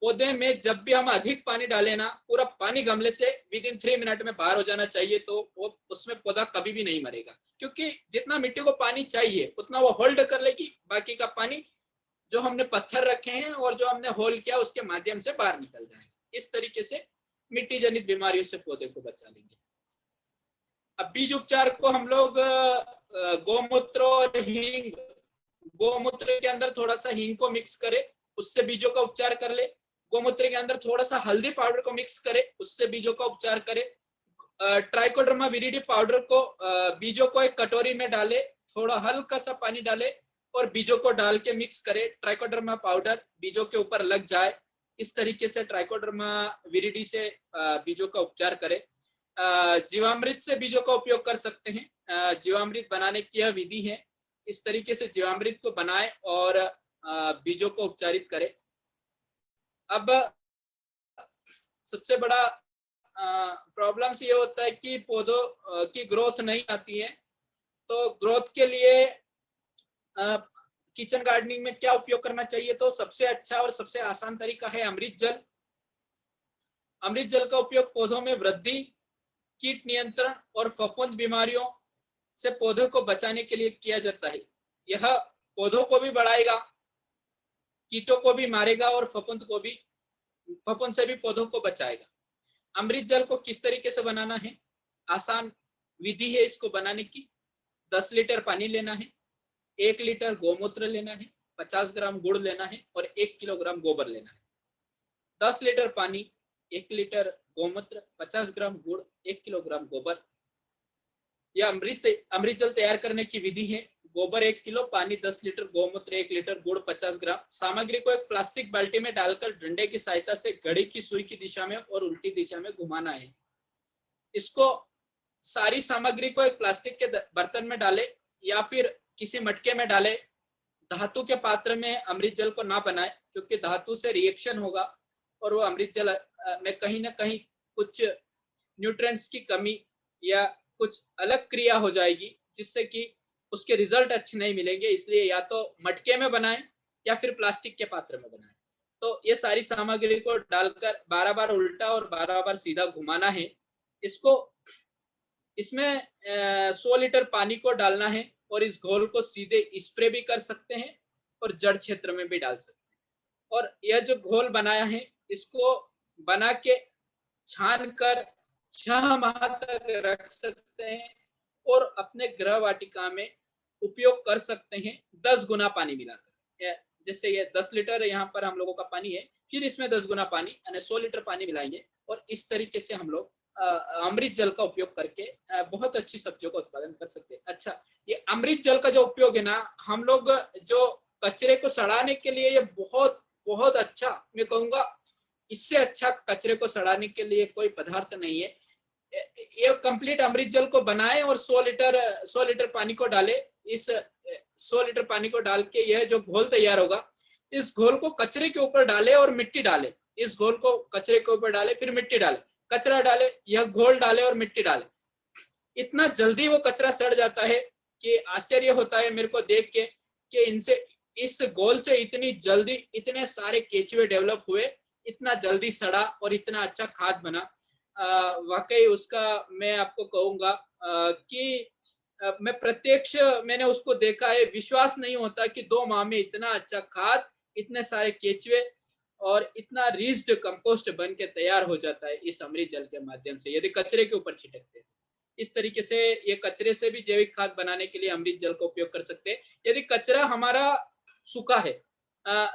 पौधे में जब भी हम अधिक पानी डालें ना, पूरा पानी गमले से विदिन 3 मिनट में बाहर हो जाना चाहिए, तो वो उसमें पौधा कभी भी नहीं मरेगा। क्योंकि जितना मिट्टी को पानी चाहिए उतना वो होल्ड कर लेगी, बाकी का पानी जो हमने पत्थर रखे हैं और जो हमने होल किया उसके माध्यम से बाहर निकल जाएगा। इस तरीके से मिट्टी जनित बीमारियों से पौधे को बचा लेंगे। अब बीज उपचार को हम लोग गोमूत्र और हींग, गोमूत्र के अंदर थोड़ा सा हींग को मिक्स करें, उससे बीजों का उपचार कर ले। गोमूत्र के अंदर थोड़ा सा हल्दी पाउडर को मिक्स करें, उससे बीजों का उपचार करें। ट्राइकोडर्मा विरिडी पाउडर को बीजों को एक कटोरी में डाले, थोड़ा हल्का सा पानी डाले और बीजों को डाल के मिक्स करें। ट्राइकोडर्मा पाउडर बीजों के ऊपर लग जाए, इस तरीके से ट्राइकोडर्मा विरिडी से बीजों का उपचार करें। जीवामृत से बीजों का उपयोग कर सकते हैं। जीवामृत बनाने की यह विधि है। इस तरीके से जीवामृत को बनाए और बीजों को उपचारित करें। अब सबसे बड़ा प्रॉब्लम ये होता है कि पौधों की ग्रोथ नहीं आती है। तो ग्रोथ के लिए किचन गार्डनिंग में क्या उपयोग करना चाहिए? तो सबसे अच्छा और सबसे आसान तरीका है अमृत जल। अमृत जल का उपयोग पौधों में वृद्धि कीट नियंत्रण और फफूंद बीमारियों से पौधों को बचाने के लिए किया जाता है। यह पौधों को भी बढ़ाएगा, कीटों को भी मारेगा और फफूंद से भी पौधों को बचाएगा। अमृत जल को किस तरीके से बनाना है? आसान विधि है इसको बनाने की। 10 लीटर पानी लेना है, 1 लीटर गौमूत्र लेना है, 50 ग्राम गुड़ लेना है और 1 किलोग्राम गोबर लेना है। 10 लीटर पानी, 1 लीटर गौमूत्र, 50 ग्राम गुड़, 1 किलोग्राम गोबर। यह अमृत जल तैयार करने की विधि है। गोबर 1 किलो, पानी 10 लीटर, गौमूत्र 1 लीटर, गुड़ 50 ग्राम। सामग्री को एक प्लास्टिक बाल्टी में डालकर डंडे की सहायता से घड़ी की सुई की दिशा में और उल्टी दिशा में घुमाना है। इसको सारी सामग्री को एक प्लास्टिक के बर्तन में डाले या फिर किसी मटके में डाले। धातु के पात्र में अमृत जल को ना बनाए, क्योंकि धातु से रिएक्शन होगा और वो अमृत जल में कहीं ना कहीं कुछ न्यूट्रिएंट्स की कमी या कुछ अलग क्रिया हो जाएगी, जिससे कि उसके रिजल्ट अच्छे नहीं मिलेंगे। इसलिए या तो मटके में बनाएं या फिर प्लास्टिक के पात्र में बनाएं। तो ये सारी सामग्री को डालकर 12 बार उल्टा और 12 बार सीधा घुमाना है। इसमें 100 लीटर पानी को डालना है और इस घोल को सीधे स्प्रे भी कर सकते हैं और जड़ क्षेत्र में भी डाल सकते हैं। और यह जो घोल बनाया है, इसको बना के छान कर 6 माह तक रख सकते हैं और अपने गृह वाटिका में उपयोग कर सकते हैं 10 गुना पानी मिलाकर। जैसे ये 10 लीटर यहाँ पर हम लोगों का पानी है, फिर इसमें 10 गुना पानी यानी 100 लीटर पानी मिलाएंगे और इस तरीके से हम लोग अमृत जल का उपयोग करके बहुत अच्छी सब्जियों का उत्पादन कर सकते हैं। अच्छा, ये अमृत जल का जो उपयोग है ना, हम लोग जो कचरे को सड़ाने के लिए ये बहुत बहुत अच्छा, मैं कहूँगा इससे अच्छा कचरे को सड़ाने के लिए कोई पदार्थ नहीं है। ये कंप्लीट अमृत जल को बनाए और 100 लीटर पानी को डाले। इस 100 लीटर पानी को डाल के यह जो घोल तैयार होगा, इस घोल को कचरे के ऊपर डाले और मिट्टी डाले। इस घोल को कचरे के ऊपर डाले, फिर मिट्टी डाले, कचरा डाले, यह घोल डाले और मिट्टी डाले। इतना जल्दी वो कचरा सड़ जाता है कि आश्चर्य होता है मेरे को देख के कि इनसे, इस घोल से इतनी जल्दी इतने सारे केचुए डेवलप हुए, इतना जल्दी सड़ा और इतना अच्छा खाद बना। वाकई उसका मैं आपको कहूंगा कि मैं प्रत्यक्ष मैंने उसको देखा है। विश्वास नहीं होता कि 2 माह में इतना अच्छा खाद, इतने सारे केचुए और इतना रिच्ड कंपोस्ट बन के तैयार हो जाता है इस अमृत जल के माध्यम से, यदि कचरे के ऊपर छिटकते हैं। इस तरीके से ये कचरे से भी जैविक खाद बनाने के लिए अमृत जल का उपयोग कर सकते हैं। यदि कचरा हमारा सूखा है,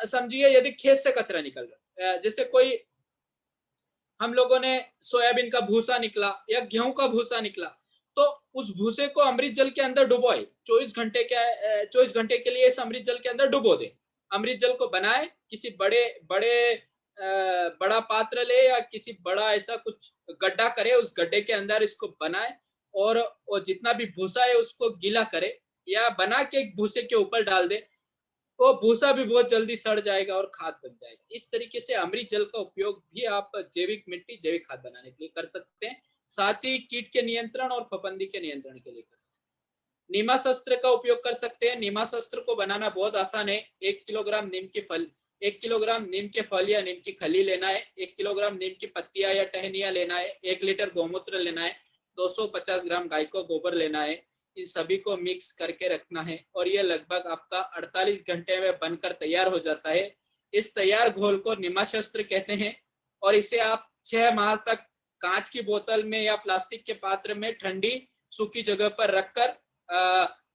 समझिए यदि खेत से कचरा निकल रहा है, जैसे कोई हम लोगों ने सोयाबीन का भूसा निकला या गेहूं का भूसा निकला, तो उस भूसे को अमृत जल के अंदर डुबोए। 24 घंटे के लिए इस अमृत जल के अंदर डुबो दे। अमृत जल को बनाए, किसी बड़ा पात्र ले या किसी बड़ा ऐसा कुछ गड्ढा करे, उस गड्ढे के अंदर इसको बनाए और जितना भी भूसा है उसको गीला करे या बना के एक भूसे के ऊपर डाल दे। वो भूसा भी बहुत जल्दी सड़ जाएगा और खाद बन जाएगा। इस तरीके से अमृत जल का उपयोग भी आप जैविक मिट्टी, जैविक खाद बनाने के लिए कर सकते हैं। साथ ही कीट के नियंत्रण और फफूंदी के नियंत्रण के लिए कर सकते हैं। नीमाशस्त्र का उपयोग कर सकते हैं। नीमाशस्त्र को बनाना बहुत आसान है। 1 किलोग्राम नीम के फल या नीम की खली लेना है, 1 किलोग्राम नीम की पत्तियां या टहनियां लेना है, 1 लीटर गौमूत्र लेना है, 250 ग्राम गाय को गोबर लेना है। इन सभी को मिक्स करके रखना है और ये लगभग आपका 48 घंटे में बनकर तैयार हो जाता है। इस तैयार घोल को नीमाशस्त्र कहते हैं और इसे आप 6 माह तक कांच की बोतल में या प्लास्टिक के पात्र में ठंडी सूखी जगह पर रखकर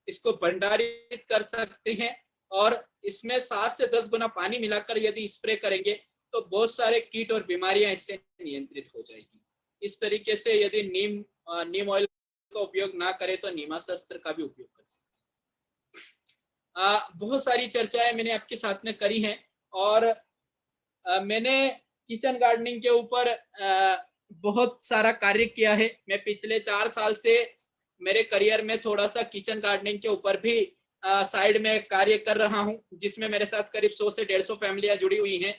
इसको भंडारित कर सकते हैं और इसमें 7 से 10 गुना पानी मिलाकर यदि स्प्रे करेंगे तो बहुत सारे कीट और बीमारियां इससे नियंत्रित हो जाएगी। इस तरीके से यदि नीम ऑयल का उपयोग ना करें तो नीमाशस्त्र का भी उपयोग कर सकते हैं। बहुत सारी चर्चाएं मैंने आपके साथ में करी हैं और मैंने किचन गार्डनिंग के ऊपर बहुत सारा कार्य किया है। मैं पिछले 4 साल से मेरे करियर में थोड़ा सा किचन गार्डनिंग के ऊपर भी साइड में कार्य कर रहा हूं, जिसमें मेरे साथ करीब 100 से 150 फैमिलियां जुड़ी हुई हैं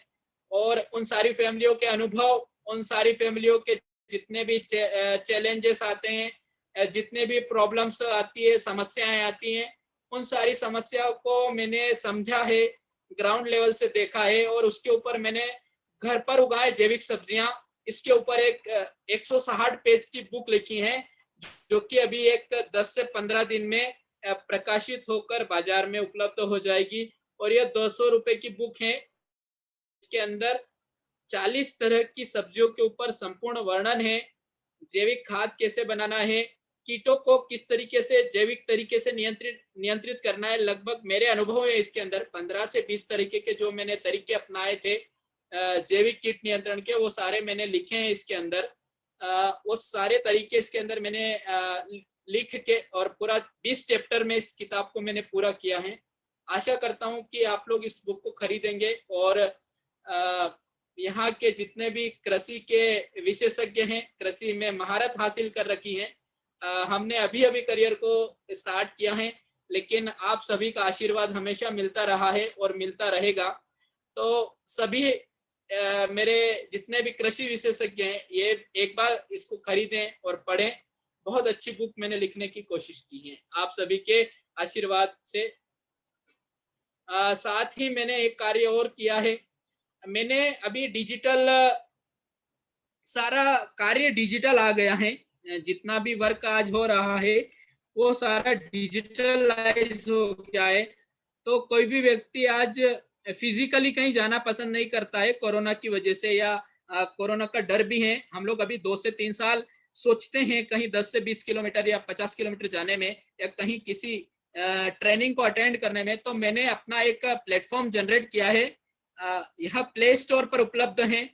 और उन सारी फैमिलियों के अनुभव, उन सारी फैमिलियों के जितने भी चैलेंजेस आते हैं, जितने भी प्रॉब्लम्स आती है, समस्याएं आती हैं, उन सारी समस्याओं को मैंने समझा है, ग्राउंड लेवल से देखा है और उसके ऊपर मैंने घर पर उगाए जैविक सब्जियां इसके ऊपर एक 160 पेज की बुक लिखी है, जो कि अभी एक 10 से 15 दिन में प्रकाशित होकर बाजार में उपलब्ध हो जाएगी। और यह 200 रुपए की बुक है। इसके अंदर 40 तरह की सब्जियों के ऊपर संपूर्ण वर्णन है। जैविक खाद कैसे बनाना है, कीटों को किस तरीके से जैविक तरीके से नियंत्रित करना है। लगभग मेरे अनुभव है इसके अंदर 15 से 20 तरीके के जो मैंने तरीके अपनाए थे जैविक कीट नियंत्रण के, वो सारे मैंने लिखे हैं इसके अंदर। वो सारे तरीके इसके अंदर मैंने लिख के और पूरा 20 चैप्टर में इस किताब को मैंने पूरा किया है। आशा करता हूं कि आप लोग इस बुक को खरीदेंगे और यहाँ के जितने भी कृषि के विशेषज्ञ हैं, कृषि में महारत हासिल कर रखी है, हमने अभी अभी करियर को स्टार्ट किया है, लेकिन आप सभी का आशीर्वाद हमेशा मिलता रहा है और मिलता रहेगा। तो सभी मेरे जितने भी कृषि विशेषज्ञ हैं, ये एक बार इसको खरीदें और पढ़ें। बहुत अच्छी बुक मैंने लिखने की कोशिश की है आप सभी के आशीर्वाद से। साथ ही मैंने एक कार्य और किया है। मैंने अभी डिजिटल सारा कार्य डिजिटल आ गया है। जितना भी वर्क आज हो रहा है वो सारा डिजिटलाइज हो गया है। तो कोई भी व्यक्ति आज फिजिकली कहीं जाना पसंद नहीं करता है कोरोना की वजह से, या कोरोना का डर भी है। हम लोग अभी 2 से 3 साल सोचते हैं कहीं 10 से 20 किलोमीटर या 50 किलोमीटर जाने में, या कहीं किसी ट्रेनिंग को अटेंड करने में। तो मैंने अपना एक प्लेटफॉर्म जनरेट किया है। यह प्ले स्टोर पर उपलब्ध है।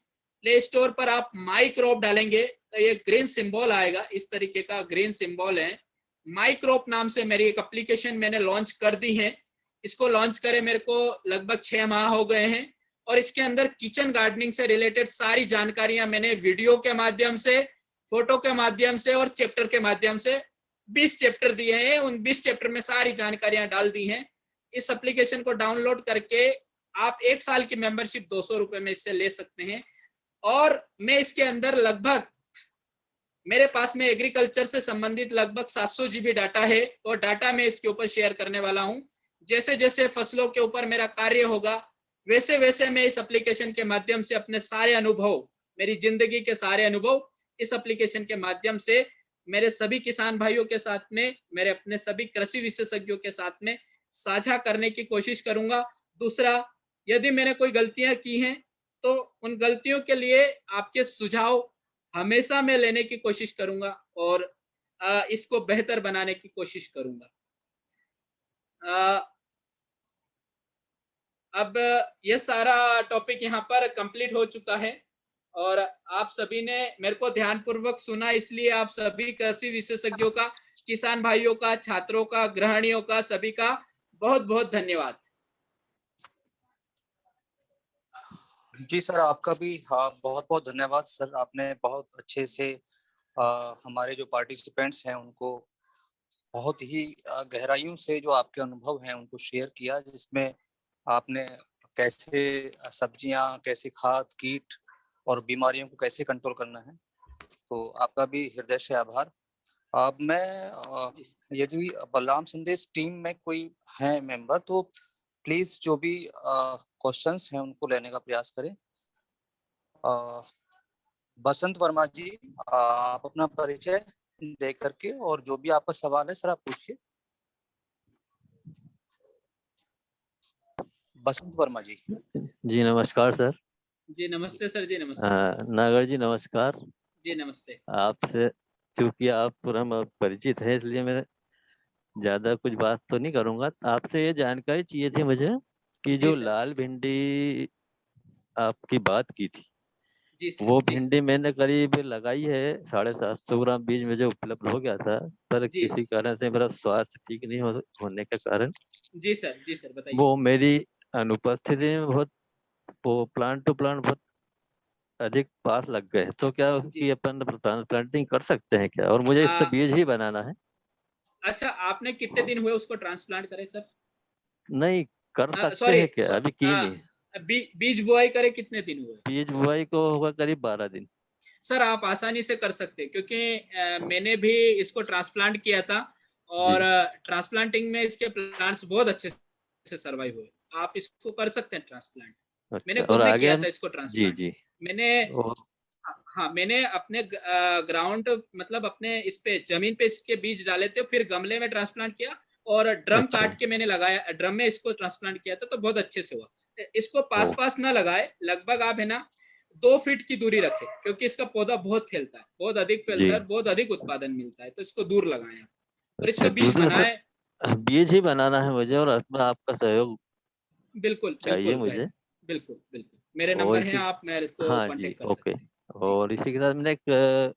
प्ले स्टोर पर आप माई क्रॉप डालेंगे तो ये ग्रीन सिंबल आएगा, इस तरीके का ग्रीन सिंबल है। माई क्रॉप नाम से मेरी एक एप्लीकेशन मैंने लॉन्च कर दी है। इसको लॉन्च करे मेरे को लगभग 6 माह हो गए हैं, और इसके अंदर किचन गार्डनिंग से रिलेटेड सारी जानकारियां मैंने वीडियो के माध्यम से, फोटो के माध्यम से और चैप्टर के माध्यम से 20 चैप्टर दिए हैं। उन 20 चैप्टर में सारी जानकारियां डाल दी हैं। इस एप्लीकेशन को डाउनलोड करके आप 1 साल की मेंबरशिप 200 रुपए में इससे ले सकते हैं। और मैं इसके अंदर लगभग, मेरे पास में एग्रीकल्चर से संबंधित लगभग 700 GB डाटा है, और डाटा मैं इसके ऊपर शेयर करने वाला हूं। जैसे जैसे फसलों के ऊपर मेरा कार्य होगा, वैसे वैसे मैं इस एप्लीकेशन के माध्यम से अपने सारे अनुभव, मेरी जिंदगी के सारे अनुभव इस एप्लीकेशन के माध्यम से मेरे सभी किसान भाइयों के साथ में, मेरे अपने सभी कृषि विशेषज्ञों के साथ में साझा करने की कोशिश करूंगा। दूसरा, यदि मैंने कोई गलतियां की हैं तो उन गलतियों के लिए आपके सुझाव हमेशा मैं लेने की कोशिश करूंगा और इसको बेहतर बनाने की कोशिश करूंगा। अब ये सारा टॉपिक यहाँ पर कंप्लीट हो चुका है, और आप सभी ने मेरे को ध्यानपूर्वक सुना, इसलिए आप सभी कृषि विशेषज्ञों का, किसान भाइयों का, छात्रों का, गृहिणियों का, सभी का बहुत बहुत धन्यवाद।
जी सर, आपका भी हाँ बहुत बहुत धन्यवाद सर। आपने बहुत अच्छे से हमारे जो पार्टिसिपेंट्स हैं उनको बहुत ही गहराइयों से जो आपके अनुभव हैं उनको शेयर किया, जिसमें आपने कैसे सब्जियां, कैसे खाद, कीट और बीमारियों को कैसे कंट्रोल करना है। तो आपका भी हृदय से आभार। अब मैं यदि बलराम संदेश टीम में कोई है मेंबर तो प्लीज जो भी क्वेश्चंस हैं उनको लेने का प्रयास करें। बसंत वर्मा जी, आप अपना परिचय दे करके और जो भी आपका सवाल है सर आप पूछिए। बसंत वर्मा जी।
जी नमस्कार सर।
जी नमस्ते सर। जी नमस्ते।
नागर जी नमस्कार।
जी नमस्ते।
आपसे चूंकि आप पूरा परिचित है, इसलिए मैं ज्यादा कुछ बात तो नहीं करूंगा। आपसे ये जानकारी चाहिए थी मुझे कि जो लाल भिंडी आपकी बात की थी, वो भिंडी मैंने करीब लगाई है 750 ग्राम बीज मुझे उपलब्ध हो गया था, पर किसी कारण से मेरा स्वास्थ्य ठीक नहीं होने के कारण
जी सर बताइए।
वो मेरी अनुपस्थिति में बहुत प्लांट टू प्लांट बहुत अधिक पास लग गए। तो क्या उसकी अपन ट्रांसप्लांटिंग कर सकते हैं क्या? और मुझे इससे बीज ही बनाना है।
अच्छा, आपने कितने दिन हुए उसको ट्रांसप्लांट करे सर?
नहीं कर सकते हैं क्या? अभी की नहीं।
बीज बुआई करे कितने दिन हुए?
बीज बुआई को होगा करीब 12 दिन।
सर आप आसानी से कर सकते हैं, क्योंकि मैंने भी इसको ट्रांसप्लांट किया था और ट्रांसप्लांटिंग में इसके प्लांट्स बहुत अच्छे से सर्वाइव हुए। आप इसको कर सकते हैं ट्रांसप्लांट।
अच्छा,
मैंने खुद ने किया था इसको ट्रांसप्लांट।
जी
मैंने हाँ, मैंने अपने ग्राउंड मतलब अपने इस पे जमीन पे इसके बीज डाले थे, फिर गमले में ट्रांसप्लांट किया और ड्रम
अच्छा।
काट के मैंने लगाया, ड्रम में इसको ट्रांसप्लांट किया था, तो बहुत अच्छे से हुआ। इसको पास पास ना लगाए, लगभग आप है ना 2 फीट की दूरी रखें, क्योंकि इसका पौधा बहुत फैलता है, बहुत अधिक फैलता है, बहुत अधिक उत्पादन मिलता है, तो इसको दूर लगाएं और इसका
अच्छा,
बीज
दूसरा सर
बनाए।
बीज ही बनाना है मुझे और इसमें आपका सहयोग
बिल्कुल
चाहिए
बिल्कुल
मुझे।
बिल्कुल बिल्कुल, मेरे
और
नंबर है,
इसी
आप मैं इसको
हाँ जी,
कांटेक्ट कर
ओके।
सकते हैं जी।
और इसी के साथ मैंने एक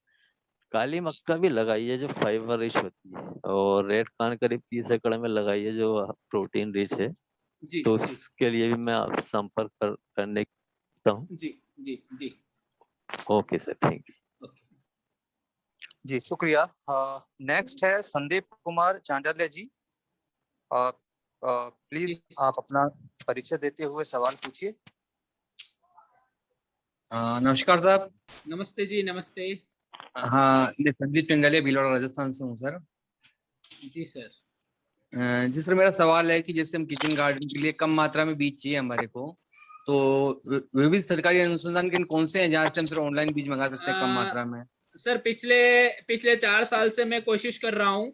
काली मक्का भी लगाई है जो फाइबर रिच होती है, और रेड कॉर्न करीब 30 एकड़ में लगाई है जो प्रोटीन रिच है।
जी
तो
जी
उसके लिए भी मैं आप संपर्क करने का हूँ।
जी जी जी।
Okay sir, thank you.
Okay
जी शुक्रिया। नेक्स्ट है संदीप कुमार चांडाले जी। प्लीज
जी
आप अपना परिचय देते हुए सवाल पूछिए।
नमस्कार साहब।
नमस्ते जी, नमस्ते।
हाँ, मैं संदीप चंगालिया भीलवाड़ा राजस्थान से हूँ सर।
जी सर।
जी सर, मेरा सवाल है कि जैसे हम किचन गार्डन के लिए कम मात्रा में बीज चाहिए हमारे को, तो विविध सरकारी अनुसंधान के कौन से हैं जहाँ से हम सर ऑनलाइन बीज मंगा सकते हैं कम मात्रा में?
सर पिछले पिछले 4 साल से मैं कोशिश कर रहा हूँ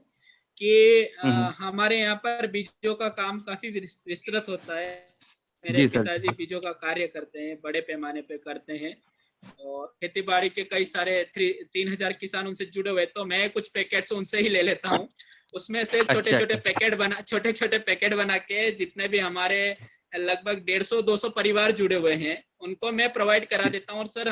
कि हमारे यहाँ पर बीजों का काम काफी विस्तृत होता है। मेरे
जी सर।
पिताजी बीजों का कार्य करते हैं, बड़े पैमाने पे करते हैं, और खेती बाड़ी के कई सारे 3000 किसान उनसे जुड़े हुए, तो मैं कुछ पैकेट्स उनसे ही ले लेता हूँ। उसमें से छोटे
अच्छा,
छोटे पैकेट बना के जितने भी हमारे लगभग 150-200 परिवार जुड़े हुए हैं उनको मैं प्रोवाइड करा देता हूँ। और सर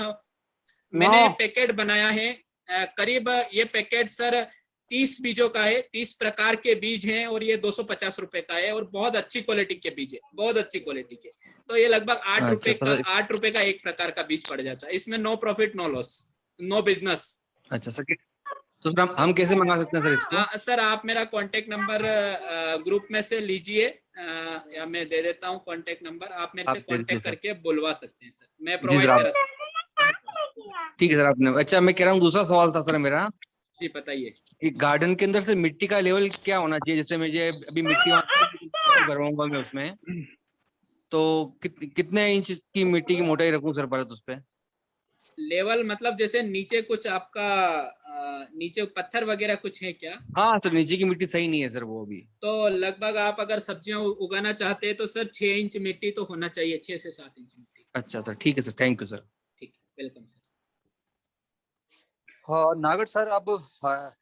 मैंने पैकेट बनाया है, करीब ये पैकेट सर 30 बीजों का है, 30 प्रकार के बीज हैं, और ये 250 रुपए का है, और बहुत अच्छी क्वालिटी के बीज है, बहुत अच्छी क्वालिटी के। तो ये लगभग 8 रुपए का एक प्रकार का बीज पड़ जाता है। इसमें no profit no loss, no business.
अच्छा सर, तो हम कैसे मंगा सकते हैं सर इसको?
सर आप मेरा कांटेक्ट नंबर ग्रुप में से लीजिए, या मैं दे देता हूँ कांटेक्ट नंबर, आप मेरे से
आप दे दीजिए
कांटेक्ट
सर।
करके बुलवा सकते हैं सर, मैं
जी सर,
प्रोवाइड करा
आप
सकता हूँ।
ठीक है सर आपने। अच्छा, मैं कह रहा हूँ दूसरा सवाल था सर मेरा
जी बताइए।
कि गार्डन के अंदर से मिट्टी का लेवल क्या होना चाहिए? जैसे मुझे अभी मिट्टी भरवाऊंगा मैं उसमें, तो कितने इंच की मिट्टी की मोटाई रखूं सर परत उस पे?
लेवल मतलब जैसे नीचे कुछ आपका नीचे पत्थर वगैरह कुछ है क्या?
हाँ सर, नीचे की मिट्टी सही नहीं है सर वो अभी।
तो लगभग आप अगर सब्जियां उगाना चाहते हैं तो सर 6 इंच मिट्टी तो होना चाहिए, 6 से 7 इंच मिट्टी।
अच्छा सर, ठीक है सर, थैंक यू सर।
ठीक है, वेलकम सर।
हाँ नागर सर, अब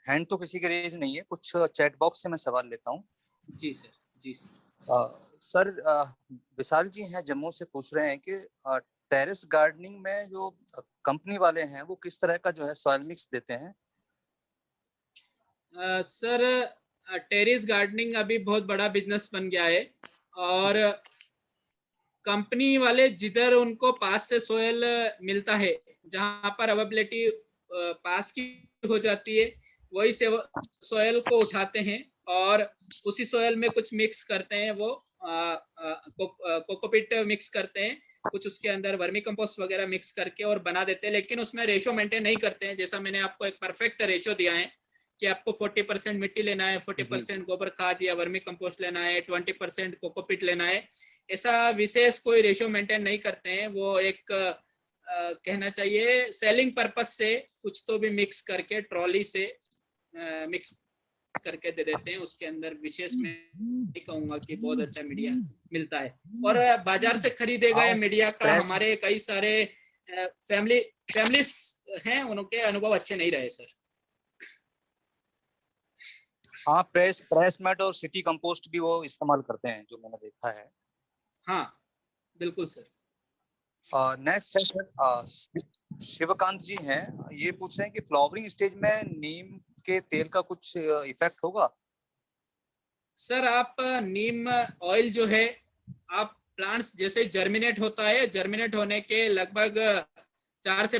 हैंड तो किसी के रेज नहीं है, कुछ चैट बॉक्स से मैं सवाल लेता हूँ।
जी सर, जी सर।
सर विशाल जी हैं जम्मू से, पूछ रहे हैं कि टेरेस गार्डनिंग में जो कंपनी वाले हैं वो किस तरह का जो है सॉइल मिक्स देते हैं?
सर टेरेस गार्डनिंग अभी बहुत बड़ा बिजनेस बन गया है, और कंपनी वाले जिधर उनको पास से सोयल मिलता है, जहां पर अवेलेबिलिटी पास की हो जाती है, वही से सोयल को उठाते हैं और उसी सोयल में कुछ मिक्स करते हैं, वो कोकोपीट मिक्स करते हैं, कुछ उसके अंदर वर्मी कंपोस्ट वगैरह मिक्स करके और बना देते हैं। लेकिन उसमें रेशो मेंटेन नहीं करते हैं, जैसा मैंने आपको एक परफेक्ट रेशो दिया है कि आपको 40% मिट्टी लेना है, 40% गोबर खाद या वर्मी कंपोस्ट लेना है, 20% कोकोपीट लेना है, ऐसा विशेष कोई रेशो मेंटेन नहीं करते हैं। वो एक कहना चाहिए सेलिंग पर्पस से कुछ तो भी मिक्स करके ट्रॉली से मिक्स करके दे देते हैं। उसके अंदर विशेष मैं नहीं कहूंगा कि बहुत अच्छा मीडिया मिलता है, और बाजार से खरीदे गए मीडिया का हमारे कई सारे फैमिलीज हैं, उनके अनुभव अच्छे नहीं रहे सर।
हाँ, प्रेस मेट और सिटी कंपोस्ट भी वो इस्तेमाल करते हैं जो मैंने देखा है।
हाँ बिल्कुल सर।
नेक्स्ट है सर शिवकांत जी हैं, ये पूछ रहे हैं कि फ्लावरिंग स्टेज में नीम के तेल का कुछ इफेक्ट होगा?
सर आप नीम ऑयल जो है, आप प्लांट्स जैसे जर्मिनेट होता है, जर्मिनेट होने के लगभग 4 से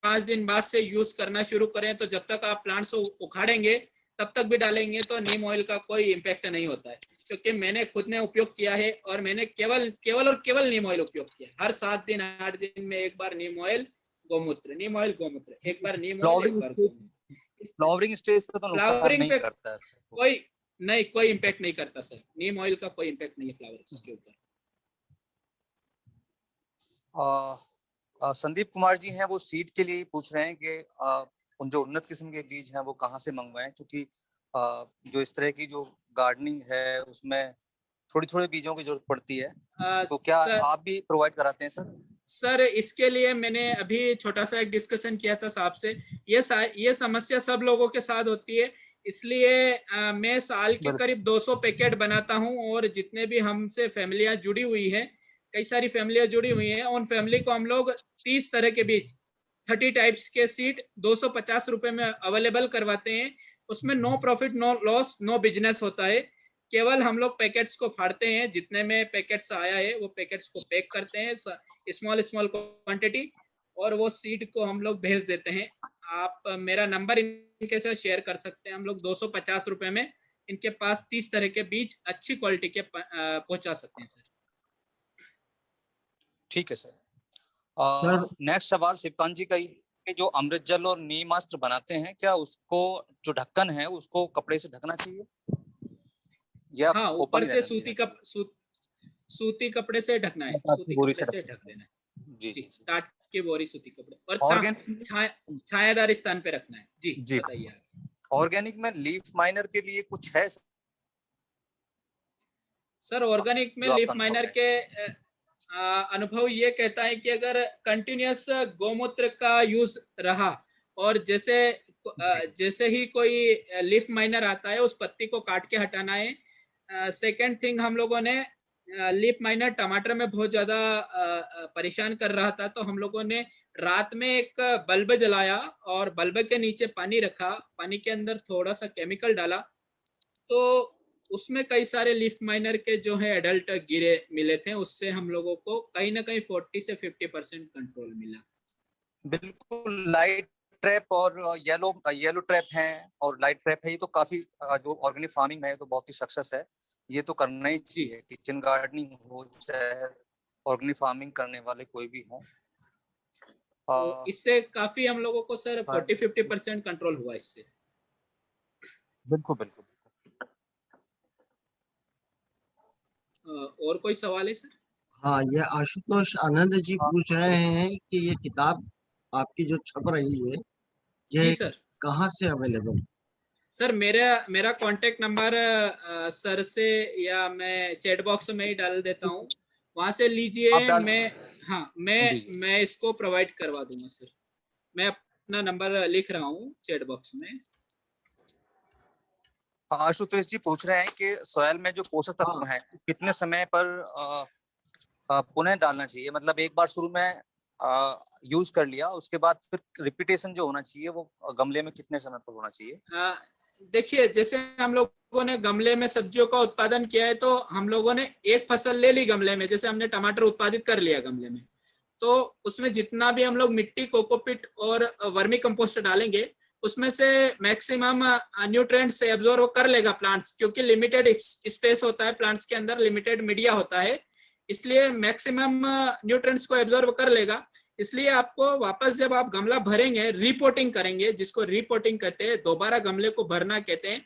5 दिन बाद से यूज करना शुरू करें, तो जब तक आप प्लांट्स उखाड़ेंगे तब तक भी डालेंगे तो नीम ऑयल का कोई इम्पैक्ट नहीं होता है, क्योंकि मैंने खुद ने उपयोग किया है, और मैंने केवल नीम ऑयल उपयोग किया है। हर 7 दिन 8 दिन में एक बार नीम ऑयल गोमूत्र, नीम ऑयल गोमूत्र, एक बार नीम ऑयल, एक बार गोमूत्र।
फ्लावरिंग स्टेज पे तो नुकसान
फ्लावरिंग
नहीं
पे
करता है
कोई इम्पैक्ट नहीं करता सर, नीम ऑयल का कोई इम्पैक्ट नहीं है फ्लावर्स के ऊपर।
संदीप कुमार जी हैं, वो सीड के लिए पूछ रहे हैं कि उन जो उन्नत किस्म के बीज हैं वो कहाँ से मंगवाएं, क्योंकि जो इस तरह की जो गार्डनिंग है उसमें थोड़ी थोड़े बीजों की जरूरत पड़ती है, तो क्या आप भी प्रोवाइड कराते हैं सर?
सर इसके लिए मैंने अभी छोटा सा एक डिस्कशन किया था साहब से। ये समस्या सब लोगों के साथ होती है, इसलिए मैं साल के करीब 200 पैकेट बनाता हूं, और जितने भी हमसे फैमिलियां जुड़ी हुई हैं, कई सारी फैमिलियां जुड़ी हुई हैं, उन फैमिली को हम लोग 30 तरह के बीज, 30 टाइप्स के सीड 250 रुपए में अवेलेबल करवाते हैं। उसमें no profit, no loss, no business होता है। केवल हम लोग पैकेट्स को फाड़ते हैं, जितने में पैकेट्स आया है वो पैकेट्स को पैक करते हैं स्मॉल क्वांटिटी, और वो सीड को हम लोग भेज देते हैं। आप मेरा नंबर इनके साथ शेयर कर सकते हैं। हम लोग 250 रुपए में इनके पास 30 तरह के बीज अच्छी क्वालिटी के पहुंचा सकते हैं सर।
ठीक है सर। नेक्स्ट सवाल शिवकांत जी का, जो अमृत जल और नीम अस्त्र बनाते हैं, क्या उसको जो ढक्कन है उसको कपड़े से ढकना चाहिए या
हाँ, ऊपर से सूती कपड़े से ढकना है, सूती कपड़े से ढक देना है जी, टाट के बोरी सूती कपड़े, और छायादार स्थान पे रखना है जी। बताइए।
ऑर्गेनिक में लीफ माइनर के लिए कुछ है
सर? ऑर्गेनिक में लीफ माइनर के अनुभव ये कहता है कि अगर कंटिन्यूअस गौमूत्र का यूज रहा, और जैसे ही कोई लीफ माइनर आता है उस पत्ती को काट के हटाना है। सेकेंड थिंग, हम लोगों ने लीफ माइनर टमाटर में बहुत ज्यादा परेशान कर रहा था, तो हम लोगों ने रात में एक बल्ब जलाया और बल्ब के नीचे पानी रखा, पानी के अंदर थोड़ा सा केमिकल डाला, तो उसमें कई सारे लीफ माइनर के जो है एडल्ट गिरे मिले थे। उससे हम लोगों को कहीं ना कहीं 40 से 50% कंट्रोल मिला।
बिल्कुल। लाइट ट्रैप और येलो ट्रैप हैं, और लाइट ट्रैप है, ये तो काफी जो ऑर्गेनिक फार्मिंग है तो बहुत ही सक्सेस है, ये तो करना ही चाहिए। किचन गार्डनिंग हो चाहे ऑर्गेनिक फार्मिंग करने वाले कोई भी हो,
तो इससे काफी हम लोगों को सर 40-50% कंट्रोल हुआ इससे।
बिल्कुल बिल्कुल।
और कोई सवाल है सर?
हाँ, ये आशुतोष आनंद जी पूछ रहे हैं कि ये किताब आपकी जो छप रही है ये
सर
कहाँ से अवेलेबल?
सर मेरा कांटेक्ट नंबर सर से या मैं चैट बॉक्स में ही डाल देता हूँ, वहां से लीजिए। मैं इसको प्रोवाइड करवा दूंगा सर। मैं अपना नंबर लिख रहा हूँ चैट बॉक्स में।
आशुतोष जी पूछ रहे हैं कि सॉइल में जो पोषक तत्व हैं कितने समय पर पुनः डालना चाहिए, मतलब एक बार शुरू में यूज कर लिया उसके बाद फिर रिपीटेशन जो होना चाहिए वो गमले में कितने समय पर होना चाहिए?
देखिए, जैसे हम लोगों ने गमले में सब्जियों का उत्पादन किया है, तो हम लोगों ने एक फसल ले ली गमले में, जैसे हमने टमाटर उत्पादित कर लिया गमले में, तो उसमें जितना भी हम लोग मिट्टी, कोकोपिट और वर्मी कंपोस्ट डालेंगे, उसमें से मैक्सिमम न्यूट्रिएंट्स से एब्जॉर्ब कर लेगा प्लांट्स, क्योंकि लिमिटेड स्पेस होता है प्लांट्स के अंदर, लिमिटेड मीडिया होता है, इसलिए मैक्सिमम न्यूट्रिएंट्स को एब्जॉर्ब कर लेगा। इसलिए आपको वापस जब आप गमला भरेंगे, रिपोर्टिंग करेंगे, जिसको रिपोर्टिंग कहते हैं, दोबारा गमले को भरना कहते हैं,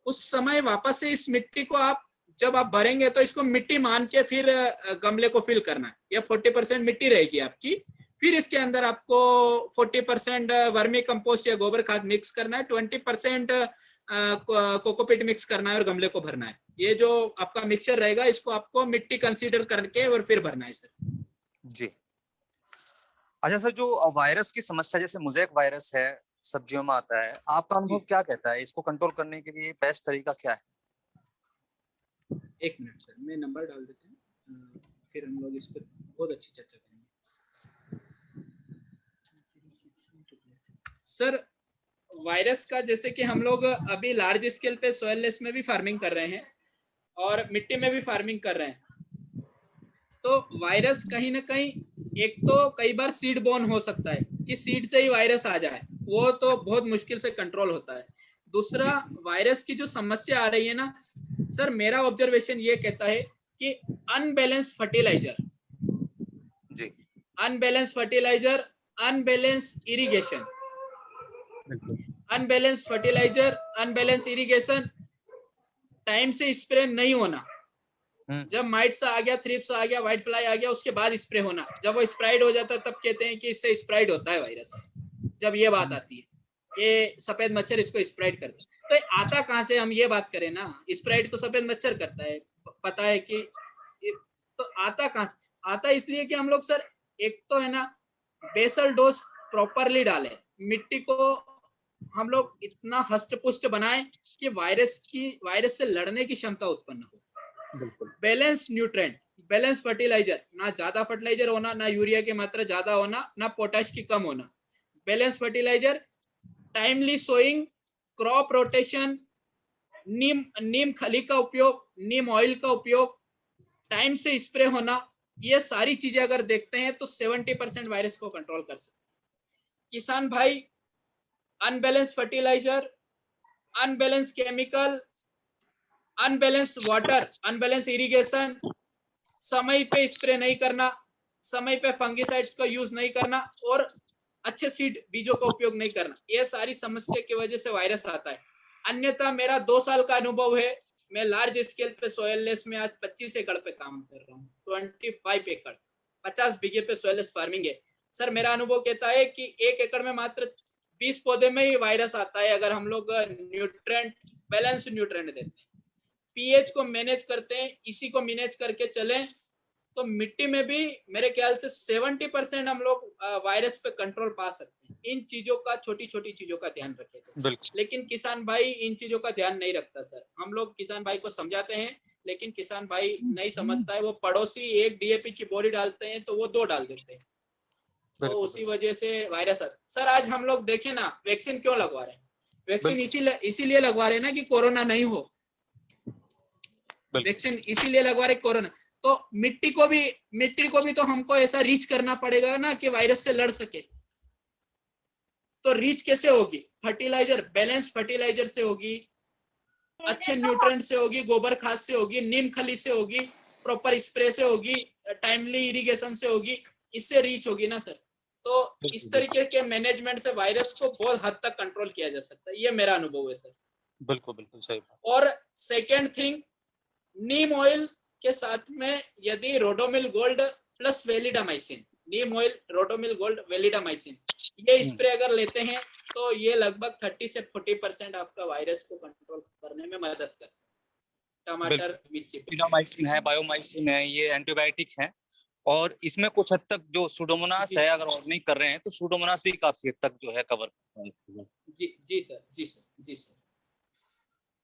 उस समय वापस से इस मिट्टी को आप जब आप भरेंगे तो इसको मिट्टी मान के फिर गमले को फिल करना है। यह 40% मिट्टी रहेगी आपकी, फिर इसके अंदर आपको 40% वर्मी कंपोस्ट या गोबर खाद मिक्स करना है, 20% कोकोपिट मिक्स करना है और गमले को भरना है। ये जो आपका मिक्सचर रहेगा इसको आपको मिट्टी कंसीडर करके और फिर भरना है सर
जी। अच्छा सर, जो वायरस की समस्या जैसे मोज़ेक वायरस है सब्जियों में आता है, आपका अनुभव क्या कहता है, इसको कंट्रोल करने के लिए बेस्ट तरीका क्या है?
एक मिनट सर, मैं नंबर डाल देते हैं, फिर हम लोग इस पर बहुत अच्छी चर्चा करेंगे। सर वायरस का, जैसे कि हम लोग अभी लार्ज स्केल पे सॉइललेस में भी फार्मिंग कर रहे हैं और मिट्टी में भी फार्मिंग कर रहे हैं, तो वायरस कहीं ना कहीं, एक तो कई बार सीड बोर्न हो सकता है कि सीड से ही वायरस आ जाए, वो तो बहुत मुश्किल से कंट्रोल होता है। दूसरा, वायरस की जो समस्या आ रही है ना सर, मेरा ऑब्जर्वेशन ये कहता है कि unbalance fertiliser, unbalance irrigation, unbalance fertiliser, unbalance irrigation, time से स्प्रे नहीं होना, जब माइट्स आ गया, थ्रिप्स आ गया, व्हाइट फ्लाई आ गया, उसके बाद स्प्रे होना। जब वो स्प्राइड हो जाता है तब कहते हैं कि इससे स्प्राइड होता है वायरस। जब ये बात आती है कि सफेद मच्छर इसको स्प्राइड करता है, तो आता कहाँ से? हम ये बात करें ना, स्प्राइड तो सफेद मच्छर करता है, पता है कि, तो आता कहाँ से? आता इसलिए कि हम लोग सर एक तो है ना बेसल डोज प्रॉपरली डालें, मिट्टी को हम लोग इतना हष्ट-पुष्ट बनाएं कि वायरस से लड़ने की क्षमता उत्पन्न हो। बैलेंस न्यूट्रेंट, बैलेंस फर्टिलाइजर, ना ज्यादा फर्टिलाइजर होना, ना यूरिया की मात्रा ज्यादा होना, ना पोटाश की कम होना। Balance fertiliser, timely sowing, crop rotation, neem खली का उपयोग, नीम ऑयल का उपयोग, टाइम से स्प्रे होना, ये सारी चीजें अगर देखते हैं तो 70% वायरस को कंट्रोल कर सकते हैं। किसान भाई, unbalance fertiliser, unbalance chemical, unbalance water, unbalance irrigation, समय पे स्प्रे नहीं करना, समय पे फंगिसाइड्स का यूज नहीं करना, और अच्छे सीड बीजों का उपयोग नहीं करना, ये सारी समस्या की वजह से वायरस आता है। अन्यथा मेरा 2 साल का अनुभव है, मैं लार्ज स्केल पे सोयललेस में आज 25 एकड़ पे काम कर रहा हूँ, 25 एकड़, 50 बीघे पे सोयललेस फार्मिंग है। सर मेरा अनुभव कहता है कि 1 एकड़ में मात्र 20 पौधे में ही वायरस आता है अगर हम लोग न्यूट्रेंट, बैलेंस न्यूट्रेंट देते हैं, पीएच को मैनेज करते हैं, इसी को मैनेज करके चलें, तो मिट्टी में भी मेरे ख्याल से 70% हम लोग वायरस पे कंट्रोल पा सकते हैं। इन चीजों का, छोटी छोटी चीजों का ध्यान रखें तो। लेकिन किसान भाई इन चीजों का ध्यान नहीं रखता सर। हम लोग किसान भाई को समझाते हैं लेकिन किसान भाई नहीं समझता है, वो पड़ोसी 1 डीएपी की बोरी डालते हैं तो वो 2 डाल देते हैं, तो उसी वजह से वायरस। सर आज हम लोग देखें ना, वैक्सीन क्यों लगवा रहे हैं? वैक्सीन इसीलिए लगवा रहे हैं ना कि कोरोना नहीं हो, वैक्सीन इसीलिए लगवा रहे कोरोना। तो मिट्टी को भी तो हमको ऐसा रीच करना पड़ेगा ना कि वायरस से लड़ सके। तो रीच कैसे होगी? फर्टिलाइजर, बैलेंस फर्टिलाइजर से होगी, अच्छे न्यूट्रिएंट से होगी, गोबर खाद से होगी, नीम खली से होगी, प्रॉपर स्प्रे से होगी, टाइमली इरिगेशन से होगी, इससे रीच होगी ना सर। तो इस तरीके के मैनेजमेंट से वायरस को बहुत हद तक कंट्रोल किया जा सकता है, ये मेरा अनुभव है सर।
बिल्कुल बिल्कुल सही बात।
और सेकेंड थिंग, नीम ऑयल के साथ में यदि रोडोमिल गोल्ड प्लस वेलिडामाइसिन, नीम ऑयल, रोडोमिल गोल्ड, वेलिडामाइसिन, ये स्प्रे अगर लेते हैं तो ये लगभग 30 से 40% आपका वायरस को कंट्रोल करने में मदद करता है। टमाटर
वेलिडामाइसिन है, बायोमाइसिन है, ये एंटीबायोटिक है, और इसमें कुछ हद तक जो सुडोमोनास है, अगर और नहीं कर रहे हैं तो सुडोमोनास भी काफी हद तक जो है कवर करता है।
जी सर।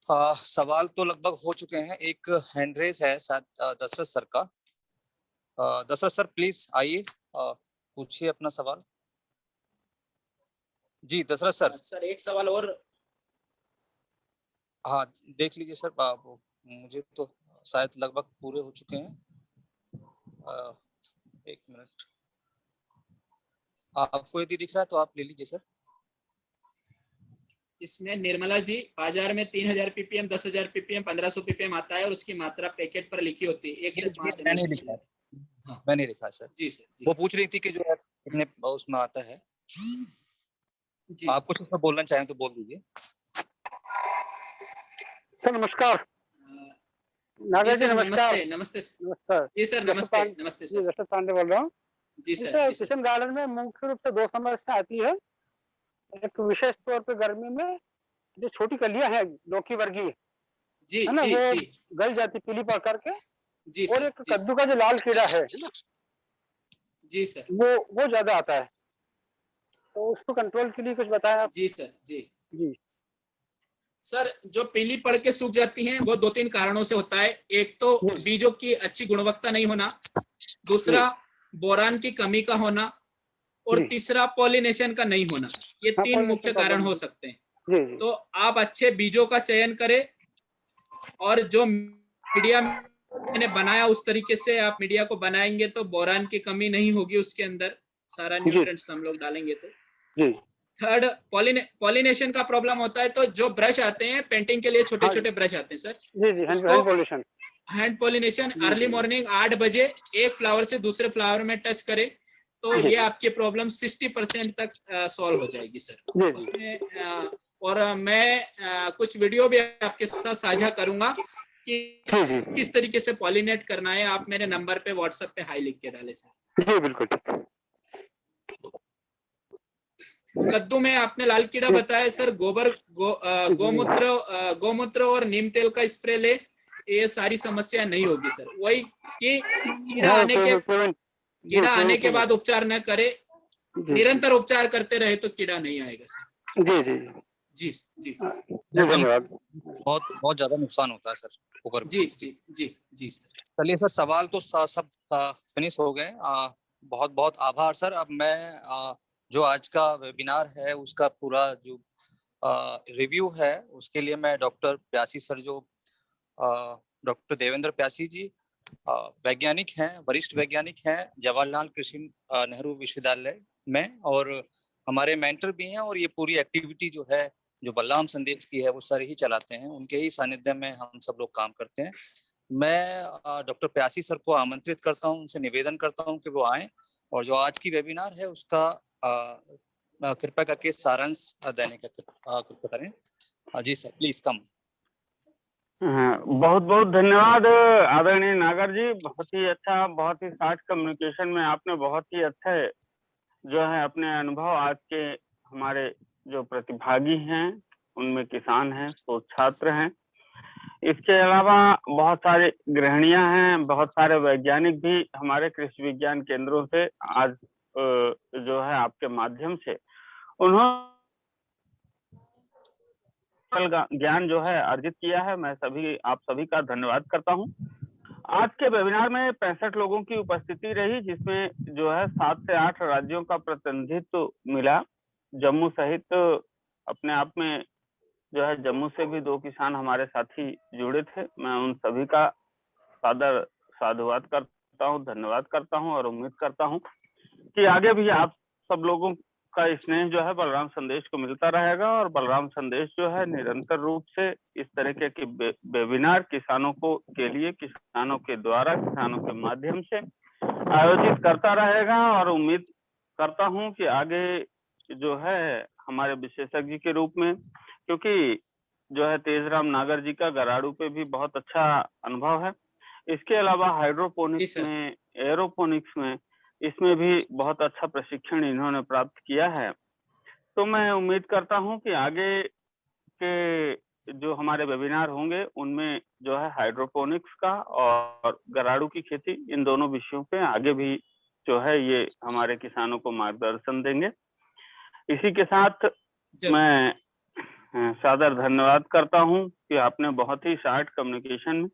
सवाल तो लगभग हो चुके हैं। एक हैंड रेज है दशरथ सर का। दशरथ सर प्लीज आइए, पूछिए अपना सवाल। जी दशरथ सर।
सर एक सवाल और।
हाँ देख लीजिए सर, मुझे तो शायद लगभग पूरे हो चुके हैं। 1 मिनट, आपको यदि दिख रहा है तो आप ले लीजिए सर।
इसमें निर्मला जी, बाजार में 3000 ppm, 10,000 ppm, 1500 ppm आता है और उसकी मात्रा पैकेट पर लिखी होती है 1 से 5।
मैंने लिखा है। हाँ। मैंने लिखा है सर।
जी सर।
वो पूछ रही थी कि जो है कितने उसमें आता है। आप कुछ उसमें बोलना चाहें तो बोल दीजिए
सर। नमस्कार नागर जी, नमस्कार।
नमस्ते
नमस्कार
जी सर। नमस्ते सर।
दशरथ पांडे बोल रहा हूँ
जी सर।
किचन गार्डन में मुख्य रूप से 2 समस्या आती है। एक विशेष तौर पे गर्मी में जो छोटी कलियां हैं लौकी वर्गीय,
जी
है ना,
जी
वो
जी
गल जाती पीली पड़ करके।
जी
और
सर।
एक कद्दू का जो लाल कीड़ा है ना,
जी सर,
वो ज्यादा आता है, तो उसको कंट्रोल के लिए कुछ बताएं आप।
जी सर।
जी
सर, जो पीली पड़ के सूख जाती हैं वो 2-3 कारणों से होता है। एक तो बीजों की अच्छी गुणवत्ता नहीं होना, दूसरा बोरान की कमी का होना, और तीसरा पॉलिनेशन का नहीं होना। ये 3 मुख्य कारण हो सकते हैं। तो आप अच्छे बीजों का चयन करें, और जो मीडिया मैंने बनाया उस तरीके से आप मीडिया को बनाएंगे तो बोरान की कमी नहीं होगी, उसके अंदर सारा न्यूट्रिएंट्स हम लोग डालेंगे तो। थर्ड, पॉलिनेशन का प्रॉब्लम होता है, तो जो ब्रश आते हैं पेंटिंग के लिए, छोटे छोटे ब्रश आते हैं sir, hand pollination early morning 8 बजे एक फ्लावर से दूसरे फ्लावर में टच करें तो ये आपकी प्रॉब्लम 60% तक सॉल्व हो जाएगी सर। उसमें और मैं कुछ वीडियो भी आपके साथ साझा करूंगा कि
जी जी
किस तरीके से पॉलिनेट करना है, आप मेरे नंबर पे व्हाट्सएप पे हाई लिख के डाले सर।
जी बिल्कुल ठीक।
कद्दू में आपने लाल कीड़ा बताया सर, गोमूत्र और नीम तेल का स्प्रे ले, ये सारी समस्या नहीं होगी सर। वही कि कीड़ा आने के बाद उपचार न करे, निरंतर उपचार करते रहे तो कीड़ा नहीं आएगा सर।
जी जी
जी जी
धन्यवाद।
बहुत बहुत ज्यादा नुकसान होता है सर ओवर।
जी जी जी जी सर।
चलिए सर, सवाल तो सब फिनिश हो गए। बहुत बहुत आभार सर। अब मैं जो आज का वेबिनार है उसका पूरा जो रिव्यू है उसके लिए मैं डॉक्टर प्यासी सर, जो डॉक्टर देवेंद्र प्यासी जी वैज्ञानिक हैं, वरिष्ठ वैज्ञानिक हैं जवाहरलाल कृषि नेहरू विश्वविद्यालय में, और हमारे मेंटर भी हैं, और ये पूरी एक्टिविटी जो है जो बलराम संदेश की है वो सर ही चलाते हैं, उनके ही सानिध्य में हम सब लोग काम करते हैं। मैं डॉक्टर प्यासी सर को आमंत्रित करता हूं, उनसे निवेदन करता हूं कि वो आए और जो आज की वेबिनार है उसका कृपया करके सारांश देने का कृपया करें। जी सर, प्लीज कम।
बहुत बहुत धन्यवाद आदरणीय नागर जी। बहुत ही अच्छा, बहुत ही शार्ट कम्युनिकेशन में आपने बहुत ही अच्छे जो है अपने अनुभव आज के हमारे जो प्रतिभागी हैं उनमें किसान हैं, शोध छात्र हैं, इसके अलावा बहुत सारे गृहणियां हैं, बहुत सारे वैज्ञानिक भी हमारे कृषि विज्ञान केंद्रों से आज जो है आपके माध्यम से उन्होंने ज्ञान जो है अर्जित किया है। मैं आप सभी का धन्यवाद करता हूं। आज के वेबिनार में 65 लोगों की उपस्थिति रही, जिसमें जो है 7 से 8 राज्यों का प्रतिनिधित्व मिला। जम्मू सहित अपने आप में जो है जम्मू से भी 2 किसान हमारे साथी जुड़े थे। मैं उन सभी का सादर साधुवाद करता हूं, धन्यवाद करता हूं और उम्मीद करता हूं कि आगे भी आप सब लोगों का स्नेह जो है बलराम संदेश को मिलता रहेगा, और बलराम संदेश जो है निरंतर रूप से इस तरह के वेबिनार किसानों के लिए, किसानों के द्वारा, किसानों के माध्यम से आयोजित करता रहेगा। और उम्मीद करता हूं कि आगे जो है हमारे विशेषज्ञ के रूप में, क्योंकि जो है तेजराम नागर जी का गराड़ू पे भी बहुत अच्छा अनुभव है, इसके अलावा हाइड्रोपोनिक्स में, एरोपोनिक्स में, इसमें भी बहुत अच्छा प्रशिक्षण इन्होंने प्राप्त किया है। तो मैं उम्मीद करता हूं कि आगे के जो हमारे वेबिनार होंगे उनमें जो है हाइड्रोपोनिक्स का और गराड़ू की खेती, इन दोनों विषयों पे आगे भी जो है ये हमारे किसानों को मार्गदर्शन देंगे। इसी के साथ मैं सादर धन्यवाद करता हूं कि आपने बहुत ही शार्ट कम्युनिकेशन में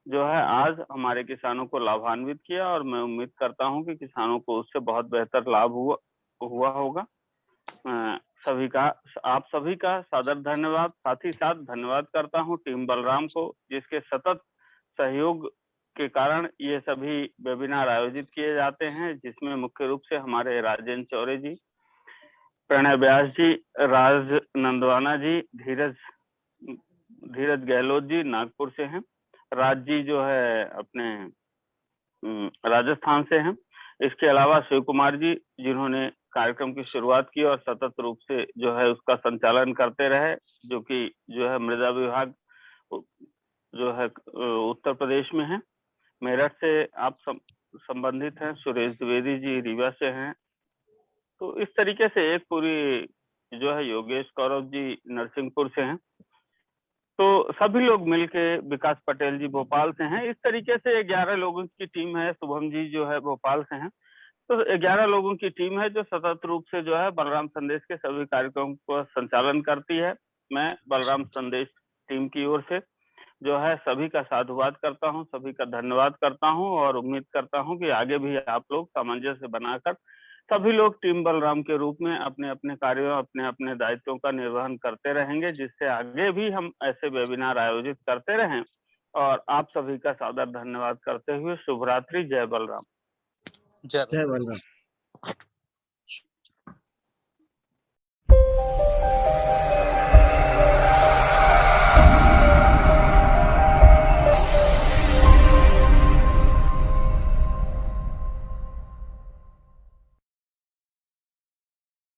जो है आज हमारे किसानों को लाभान्वित किया, और मैं उम्मीद करता हूं कि किसानों को उससे बहुत बेहतर लाभ हुआ होगा। आप सभी का सादर धन्यवाद। साथ ही साथ धन्यवाद करता हूं टीम बलराम को, जिसके सतत सहयोग के कारण ये सभी वेबिनार आयोजित किए जाते हैं, जिसमें मुख्य रूप से हमारे राजेंद्र चौरे जी, प्रणय व्यास जी, राज नंदवाना जी, धीरज गहलोत जी नागपुर से हैं, राज जी जो है अपने राजस्थान से हैं, इसके अलावा शिव कुमार जी जिन्होंने कार्यक्रम की शुरुआत की और सतत रूप से जो है उसका संचालन करते रहे, जो कि जो है मृदा विभाग जो है उत्तर प्रदेश में है, मेरठ से आप संबंधित हैं, सुरेश द्विवेदी जी रीवा से हैं। तो इस तरीके से एक पूरी जो है योगेश कौरव जी नरसिंहपुर से हैं। तो सभी लोग मिलके, विकास पटेल जी भोपाल से हैं, इस तरीके से 11 लोगों की टीम है। शुभम जी जो है भोपाल से हैं। तो 11 लोगों की टीम है जो सतत रूप से जो है बलराम संदेश के सभी कार्यक्रमों को संचालन करती है। मैं बलराम संदेश टीम की ओर से जो है सभी का साधुवाद करता हूं, सभी का धन्यवाद करता हूं, और उम्मीद करता हूं कि आगे भी आप लोग सामंजस्य बनाकर सभी लोग टीम बलराम के रूप में अपने अपने कार्यों, अपने अपने दायित्वों का निर्वहन करते रहेंगे, जिससे आगे भी हम ऐसे वेबिनार आयोजित करते रहें। और आप सभी का सादर धन्यवाद करते हुए शुभ रात्रि, जय बलराम।
जय
बलराम।